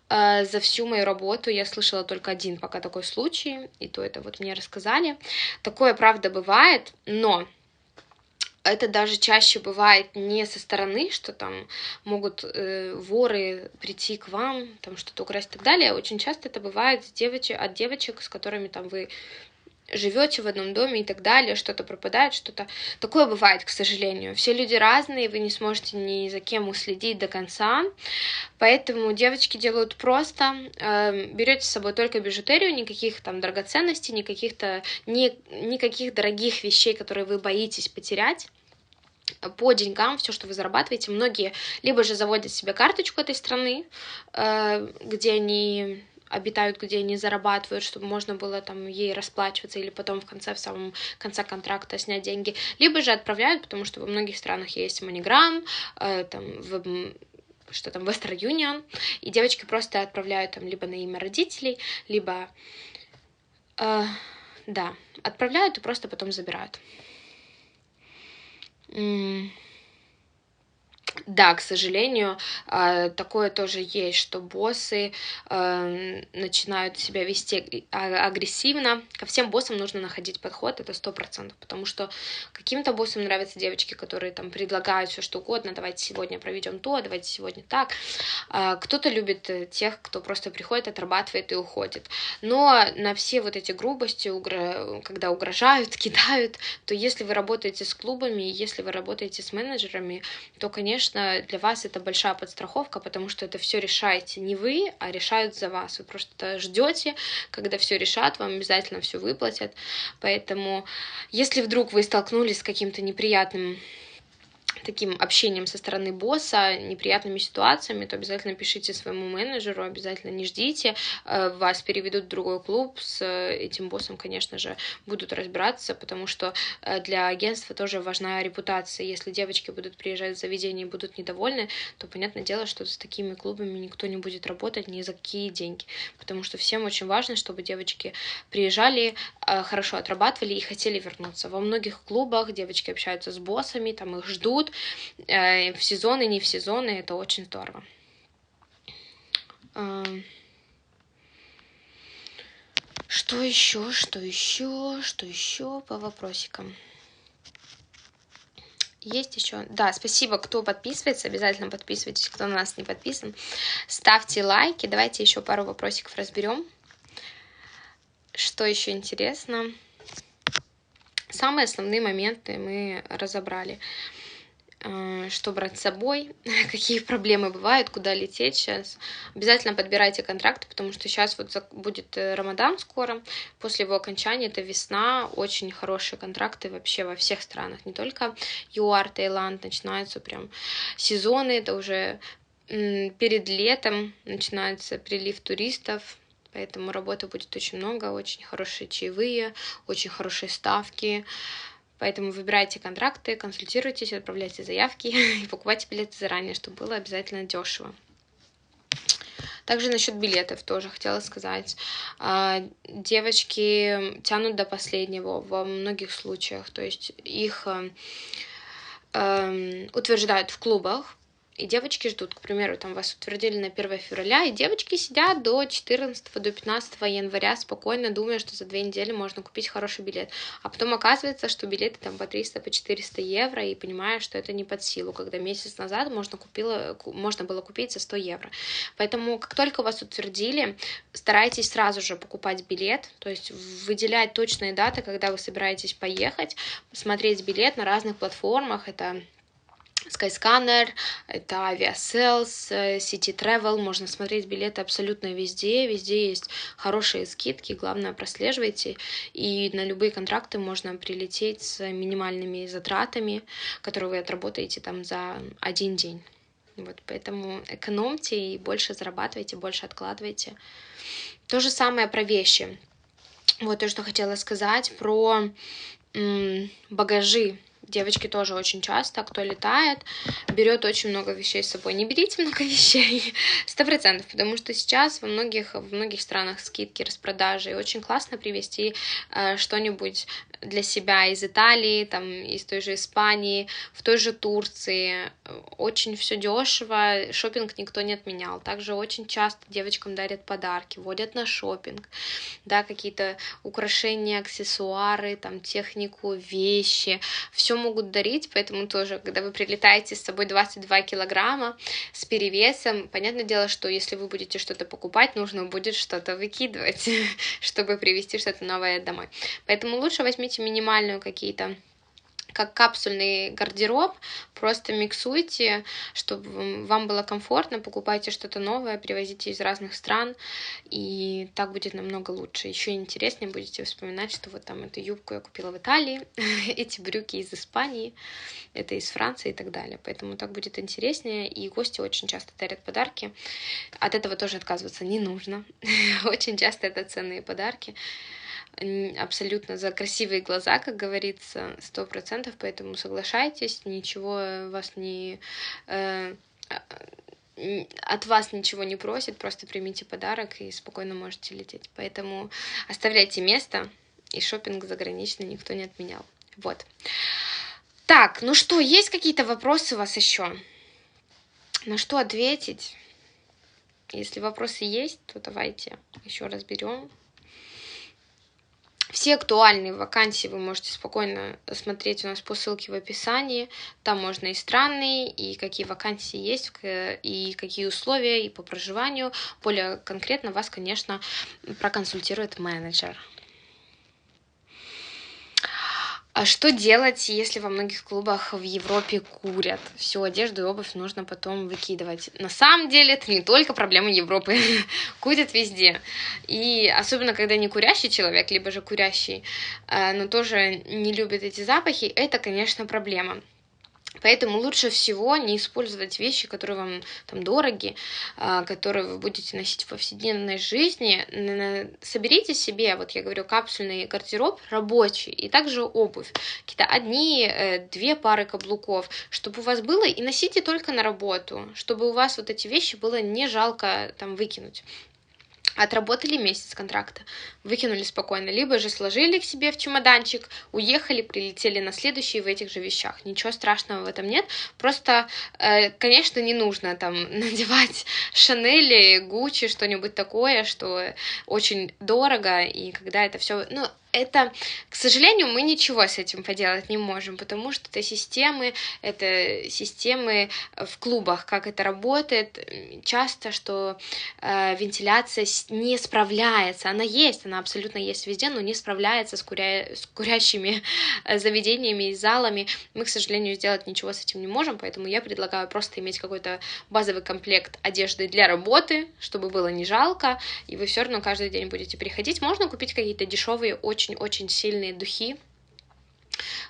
За всю мою работу я слышала только один пока такой случай, и то это вот мне рассказали. Такое, правда, бывает, но это даже чаще бывает не со стороны, что там могут воры прийти к вам, там что-то украсть и так далее. Очень часто это бывает от девочек, с которыми там вы живете в одном доме и так далее, что-то пропадает, что-то такое бывает, к сожалению. Все люди разные, вы не сможете ни за кем уследить до конца, поэтому девочки делают просто, берете с собой только бижутерию, никаких там драгоценностей, никаких дорогих вещей, которые вы боитесь потерять. По деньгам, все, что вы зарабатываете, многие либо же заводят себе карточку этой страны, где они обитают, где они зарабатывают, чтобы можно было там ей расплачиваться или потом в самом конце контракта снять деньги, либо же отправляют, потому что во многих странах есть MoneyGram, Western Union, и девочки просто отправляют там либо на имя родителей, либо Да, отправляют и просто потом забирают. Да, к сожалению, такое тоже есть, что боссы начинают себя вести агрессивно. Ко всем боссам нужно находить подход, это 100%, потому что каким-то боссам нравятся девочки, которые там предлагают все что угодно, давайте сегодня проведем то, давайте сегодня так. Кто-то любит тех, кто просто приходит, отрабатывает и уходит. Но на все вот эти грубости, когда угрожают, кидают, то если вы работаете с клубами, если вы работаете с менеджерами, то, конечно, для вас это большая подстраховка, потому что это все решаете не вы, а решают за вас. Вы просто ждете, когда все решат, вам обязательно все выплатят. Поэтому, если вдруг вы столкнулись с каким-то неприятным таким общением со стороны босса, неприятными ситуациями, то обязательно пишите своему менеджеру, обязательно не ждите, вас переведут в другой клуб, с этим боссом, конечно же, будут разбираться, потому что для агентства тоже важна репутация. Если девочки будут приезжать в заведение и будут недовольны, то понятное дело, что с такими клубами никто не будет работать ни за какие деньги, потому что всем очень важно, чтобы девочки приезжали, хорошо отрабатывали и хотели вернуться. Во многих клубах девочки общаются с боссами, там их ждут, в сезоны, не в сезоны, это очень здорово. Что еще по вопросикам? Есть еще? Да, спасибо, кто подписывается, обязательно подписывайтесь, кто на нас не подписан. Ставьте лайки, давайте еще пару вопросиков разберем. Что еще интересно? Самые основные моменты мы разобрали. Что брать с собой, какие проблемы бывают, куда лететь сейчас. Обязательно подбирайте контракты, потому что сейчас вот будет Рамадан скоро, после его окончания это весна, очень хорошие контракты вообще во всех странах, не только ЮАР, Таиланд, начинаются прям сезоны, это уже перед летом начинается прилив туристов, поэтому работы будет очень много, очень хорошие чаевые, очень хорошие ставки. Поэтому выбирайте контракты, консультируйтесь, отправляйте заявки и покупайте билеты заранее, чтобы было обязательно дешево. Также насчет билетов тоже хотела сказать. Девочки тянут до последнего во многих случаях, то есть их утверждают в клубах, и девочки ждут, к примеру, там вас утвердили на 1 февраля, и девочки сидят до 14, до 15 января спокойно, думая, что за 2 недели можно купить хороший билет. А потом оказывается, что билеты там по 300, по 400 евро, и понимая, что это не под силу, когда месяц назад можно было купить за 100 евро. Поэтому, как только вас утвердили, старайтесь сразу же покупать билет, то есть выделять точные даты, когда вы собираетесь поехать, смотреть билет на разных платформах, это Skyscanner, это Aviasales, City Travel, можно смотреть билеты абсолютно везде есть хорошие скидки, главное прослеживайте, и на любые контракты можно прилететь с минимальными затратами, которые вы отработаете там за один день. Вот, поэтому экономьте и больше зарабатывайте, больше откладывайте. То же самое про вещи. Вот то, что хотела сказать про багажи. Девочки тоже очень часто, кто летает, берет очень много вещей с собой. Не берите много вещей, 100%, потому что сейчас во многих странах скидки, распродажи, и очень классно привезти что-нибудь для себя из Италии, там, из той же Испании, в той же Турции. Очень все дешево, шопинг никто не отменял. Также очень часто девочкам дарят подарки, водят на шопинг, да, какие-то украшения, аксессуары, там, технику, вещи, все могут дарить, поэтому тоже, когда вы прилетаете с собой 22 килограмма с перевесом, понятное дело, что если вы будете что-то покупать, нужно будет что-то выкидывать, чтобы привезти что-то новое домой. Поэтому лучше возьмите минимальную какие-то, как капсульный гардероб, просто миксуйте, чтобы вам было комфортно, покупайте что-то новое, привозите из разных стран, и так будет намного лучше. Еще интереснее будете вспоминать, что вот там эту юбку я купила в Италии, эти брюки из Испании, это из Франции и так далее. Поэтому так будет интереснее, и гости очень часто дарят подарки. От этого тоже отказываться не нужно. Очень часто это ценные подарки. Абсолютно за красивые глаза, как говорится, 100%, поэтому соглашайтесь, ничего вас не от вас ничего не просит, просто примите подарок и спокойно можете лететь. Поэтому оставляйте место, и шопинг заграничный никто не отменял. Вот. Так, ну что, есть какие-то вопросы у вас еще? На что ответить? Если вопросы есть, то давайте еще разберем. Все актуальные вакансии вы можете спокойно смотреть у нас по ссылке в описании. Там можно и странные, и какие вакансии есть, и какие условия, и по проживанию. Более конкретно вас, конечно, проконсультирует менеджер. А что делать, если во многих клубах в Европе курят? Всю одежду и обувь нужно потом выкидывать. На самом деле это не только проблема Европы. Курят везде. И особенно, когда не курящий человек, либо же курящий, но тоже не любит эти запахи, это, конечно, проблема. Поэтому лучше всего не использовать вещи, которые вам там дороги, которые вы будете носить в повседневной жизни. Соберите себе, вот я говорю, капсульный гардероб рабочий, и также обувь. Какие-то две пары каблуков, чтобы у вас было, и носите только на работу, чтобы у вас вот эти вещи было не жалко там выкинуть. Отработали месяц контракта, выкинули спокойно, либо же сложили к себе в чемоданчик, уехали, прилетели на следующий в этих же вещах. Ничего страшного в этом нет, просто, конечно, не нужно там надевать Шанель, Гуччи, что-нибудь такое, что очень дорого, и когда это все, ну, это, к сожалению, мы ничего с этим поделать не можем, потому что это системы в клубах, как это работает. Часто, что вентиляция не справляется. Она есть, она абсолютно есть везде, но не справляется с курящими заведениями и залами. Мы, к сожалению, сделать ничего с этим не можем, поэтому я предлагаю просто иметь какой-то базовый комплект одежды для работы, чтобы было не жалко, и вы все равно каждый день будете приходить. Можно купить какие-то дешевые, очень сильные духи.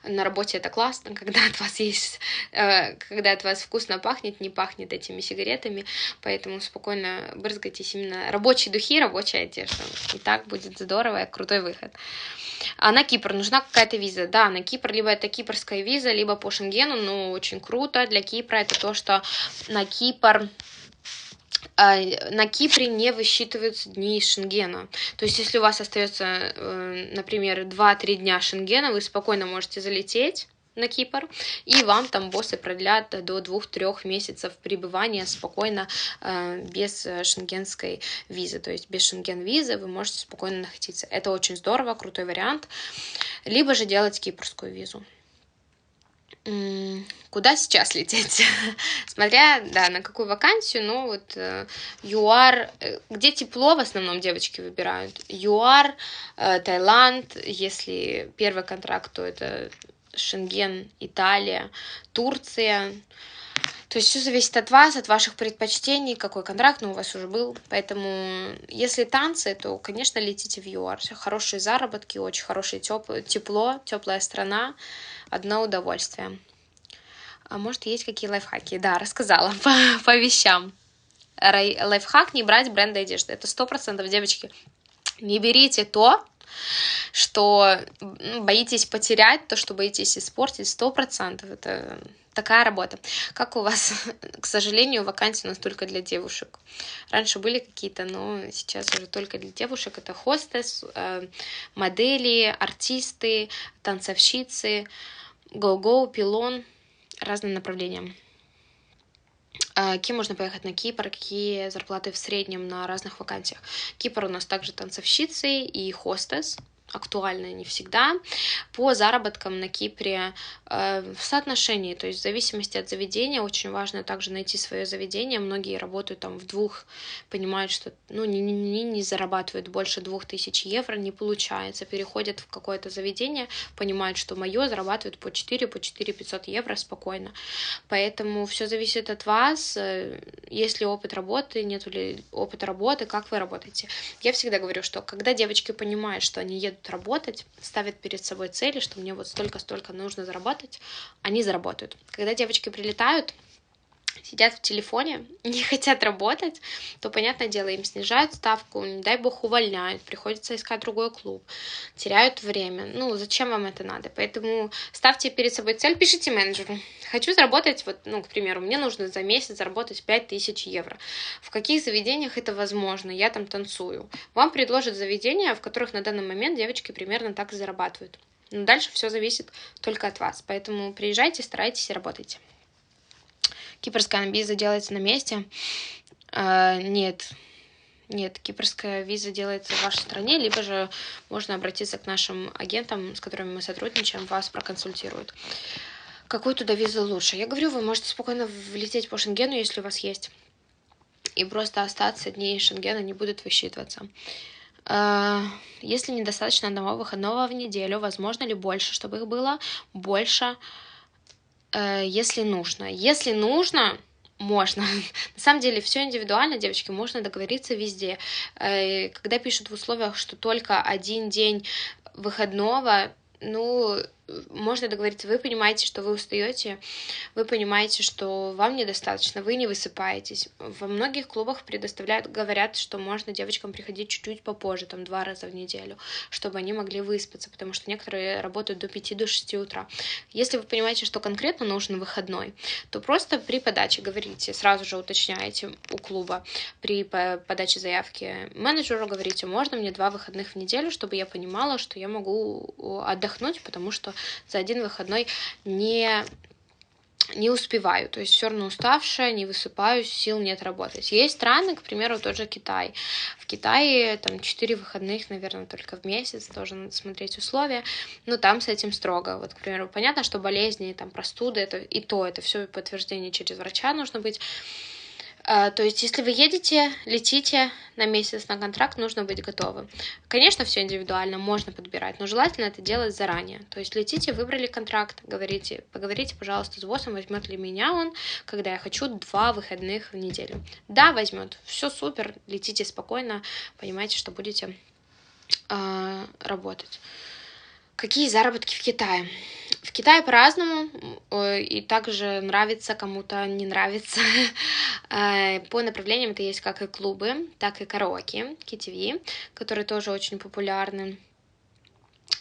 На работе это классно, когда от вас вкусно пахнет, не пахнет этими сигаретами, поэтому спокойно брызгайтесь именно рабочие духи, рабочая одежда. И так будет здорово, крутой выход. А на Кипр нужна какая-то виза? Да, на Кипр либо это кипрская виза, либо по Шенгену, но очень круто для Кипра это то, что на Кипре не высчитываются дни из Шенгена. То есть, если у вас остается, например, 2-3 дня Шенгена, вы спокойно можете залететь на Кипр, и вам там боссы продлят до 2-3 месяцев пребывания спокойно, без шенгенской визы. То есть, без шенген-визы вы можете спокойно находиться. Это очень здорово, крутой вариант. Либо же делать кипрскую визу. Куда сейчас лететь? Смотря, да, на какую вакансию, ну вот ЮАР, где тепло в основном девочки выбирают. ЮАР, Таиланд, если первый контракт, то это Шенген, Италия, Турция. То есть все зависит от вас, от ваших предпочтений, какой контракт, у вас уже был. Поэтому если танцы, то, конечно, летите в ЮАР. Хорошие заработки, очень хорошее тепло, теплая страна. Одно удовольствие. А может, есть какие лайфхаки? Да, рассказала по вещам. Лайфхак — не брать бренды одежды. Это 100%, девочки. Не берите то, что боитесь потерять, то, что боитесь испортить. 100%. Это такая работа. Как у вас, к сожалению, вакансии у нас только для девушек. Раньше были какие-то, но сейчас уже только для девушек. Это хостес, модели, артисты, танцовщицы, го-го, пилон, разные направления. Кем можно поехать на Кипр, какие зарплаты в среднем на разных вакансиях. Кипр у нас также танцовщицы и хостес, актуальны не всегда. По заработкам на Кипре в соотношении, то есть в зависимости от заведения, очень важно также найти свое заведение. Многие работают там в двух, понимают, что не зарабатывают больше 2000 евро, не получается, переходят в какое-то заведение, понимают, что мое зарабатывают по 4-500 евро спокойно. Поэтому все зависит от вас. Есть ли опыт работы, нет ли опыта работы, как вы работаете. Я всегда говорю, что когда девочки понимают, что они едут работать, ставят перед собой цели, что мне вот столько-столько нужно заработать, они заработают. Когда девочки прилетают, сидят в телефоне, не хотят работать, то, понятное дело, им снижают ставку, не дай бог увольняют, приходится искать другой клуб, теряют время. Ну, зачем вам это надо? Поэтому ставьте перед собой цель, пишите менеджеру. Хочу заработать, вот, ну, к примеру, мне нужно за месяц заработать 5000 евро. В каких заведениях это возможно? Я там танцую. Вам предложат заведения, в которых на данный момент девочки примерно так и зарабатывают. Но дальше все зависит только от вас. Поэтому приезжайте, старайтесь и работайте. Кипрская виза делается на месте? Нет, кипрская виза делается в вашей стране, либо же можно обратиться к нашим агентам, с которыми мы сотрудничаем, вас проконсультируют. Какую туда визу лучше? Я говорю, вы можете спокойно влететь по Шенгену, если у вас есть, и просто остаться, дней Шенгена не будут высчитываться. Если недостаточно одного выходного в неделю, возможно ли больше, чтобы их было больше, если нужно? Если нужно, можно. На самом деле все индивидуально, девочки, можно договориться везде. Когда пишут в условиях, что только один день выходного, ну, можно договориться, вы понимаете, что вы устаете, вы понимаете, что вам недостаточно, вы не высыпаетесь. Во многих клубах говорят, что можно девочкам приходить чуть-чуть попозже, там 2 раза в неделю, чтобы они могли выспаться, потому что некоторые работают до 5-6 утра. Если вы понимаете, что конкретно нужен выходной, то просто при подаче говорите, сразу же уточняете у клуба, при подаче заявки менеджеру говорите, можно мне 2 выходных в неделю, чтобы я понимала, что я могу отдохнуть, потому что за один выходной не успеваю, то есть все равно уставшая, не высыпаюсь, сил нет работать. Есть страны, к примеру, тот же Китай. В Китае там 4 выходных, наверное, только в месяц, тоже надо смотреть условия, но там с этим строго. Вот, к примеру, понятно, что болезни, там, простуды, это все подтверждение через врача нужно быть. То есть, если вы едете, летите на месяц на контракт, нужно быть готовым. Конечно, все индивидуально, можно подбирать, но желательно это делать заранее. То есть, летите, выбрали контракт, поговорите, пожалуйста, с боссом, возьмет ли меня он, когда я хочу 2 выходных в неделю. Да, возьмет. Все супер, летите спокойно, понимаете, что будете работать. Какие заработки в Китае? В Китае по-разному, и также нравится, кому-то не нравится. По направлениям это есть как и клубы, так и караоке, KTV, которые тоже очень популярны.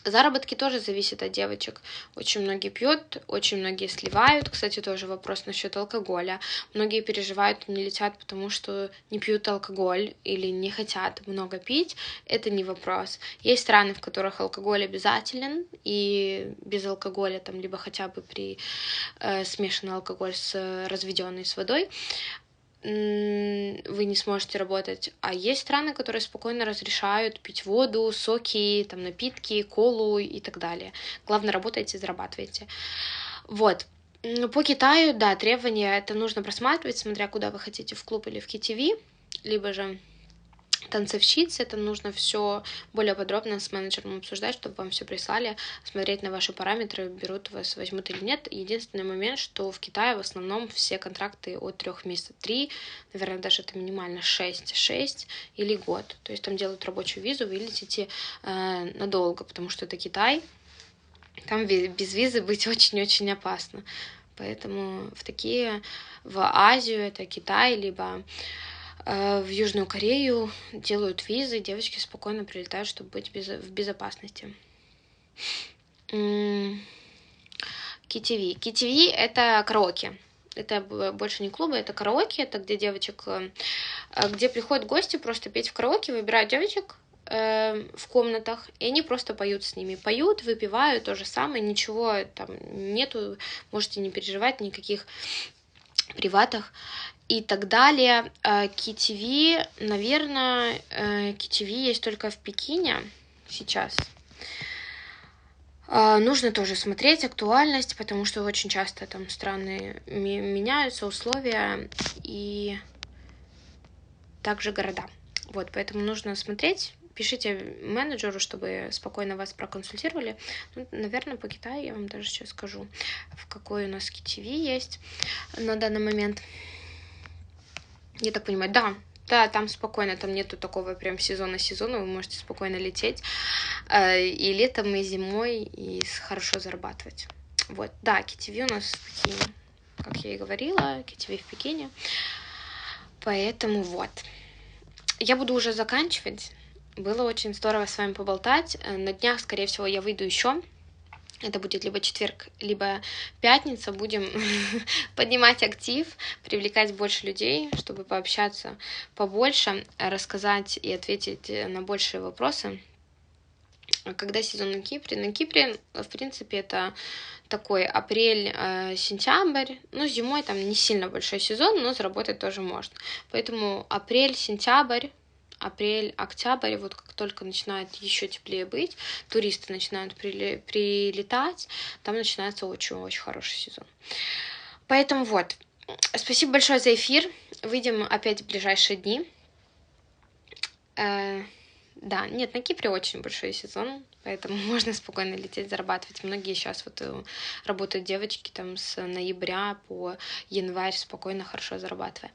Заработки тоже зависят от девочек. Очень многие пьют, очень многие сливают. Кстати, тоже вопрос насчет алкоголя. Многие переживают и не летят, потому что не пьют алкоголь или не хотят много пить. Это не вопрос. Есть страны, в которых алкоголь обязателен, и без алкоголя, там, либо хотя бы при смешанный алкоголь с разведенной с водой, вы не сможете работать. А есть страны, которые спокойно разрешают пить воду, соки, там, напитки, колу и так далее. Главное, работайте, зарабатывайте. Вот. По Китаю, да, требования это нужно просматривать, смотря куда вы хотите, в клуб или в KTV, либо же танцовщицы, это нужно все более подробно с менеджером обсуждать, чтобы вам все прислали, смотреть на ваши параметры, берут вас, возьмут или нет. Единственный момент, что в Китае в основном все контракты от 3 месяцев, 3, наверное, даже это минимально 6 или год. То есть там делают рабочую визу, вы летите надолго, потому что это Китай, там без визы быть очень-очень опасно. Поэтому в Азию, это Китай, либо в Южную Корею делают визы, девочки спокойно прилетают, чтобы быть в безопасности. KTV. KTV — это караоке. Это больше не клубы, это караоке, это где где приходят гости просто петь в караоке, выбирают девочек в комнатах, и они просто поют с ними. Поют, выпивают, то же самое, ничего там нету, можете не переживать, никаких приватах и так далее. KTV, наверное, KTV есть только в Пекине сейчас. Нужно тоже смотреть актуальность, потому что очень часто там страны меняются, условия и также города. Вот, поэтому нужно смотреть. Пишите менеджеру, чтобы спокойно вас проконсультировали. Ну, наверное, по Китаю я вам даже сейчас скажу, в какой у нас KTV есть на данный момент. Я так понимаю, да, там спокойно, там нету такого прям сезона, вы можете спокойно лететь и летом, и зимой, и хорошо зарабатывать. Вот, да, KTV у нас такие как я и говорила, KTV в Пекине. Поэтому вот. Я буду уже заканчивать. Было очень здорово с вами поболтать. На днях, скорее всего, я выйду еще. Это будет либо четверг, либо пятница. Будем поднимать актив, привлекать больше людей, чтобы пообщаться побольше, рассказать и ответить на большие вопросы. Когда сезон на Кипре? На Кипре, в принципе, это такой апрель-сентябрь. Ну, зимой там не сильно большой сезон, но заработать тоже можно. Поэтому апрель-сентябрь, апрель-октябрь, вот как только начинает еще теплее быть, туристы начинают прилетать, там начинается очень-очень хороший сезон. Поэтому вот, спасибо большое за эфир. Выйдем опять в ближайшие дни. Да, нет, на Кипре очень большой сезон, поэтому можно спокойно лететь, зарабатывать. Многие сейчас вот работают девочки там с ноября по январь спокойно, хорошо зарабатывая.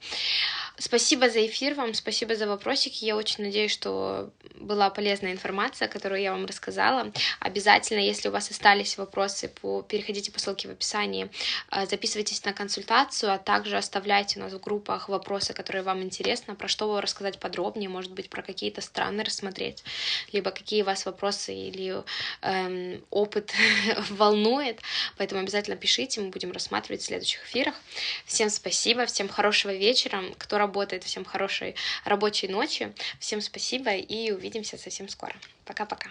Спасибо за эфир вам, спасибо за вопросики. Я очень надеюсь, что была полезная информация, которую я вам рассказала. Обязательно, если у вас остались вопросы, переходите по ссылке в описании, записывайтесь на консультацию, а также оставляйте у нас в группах вопросы, которые вам интересны, про что рассказать подробнее, может быть, про какие-то страны рассмотреть, либо какие вас вопросы или опыт волнует. Поэтому обязательно пишите, мы будем рассматривать в следующих эфирах. Всем спасибо, всем хорошего вечера. Кто работает, всем хорошей рабочей ночи. Всем спасибо и увидимся совсем скоро. Пока-пока.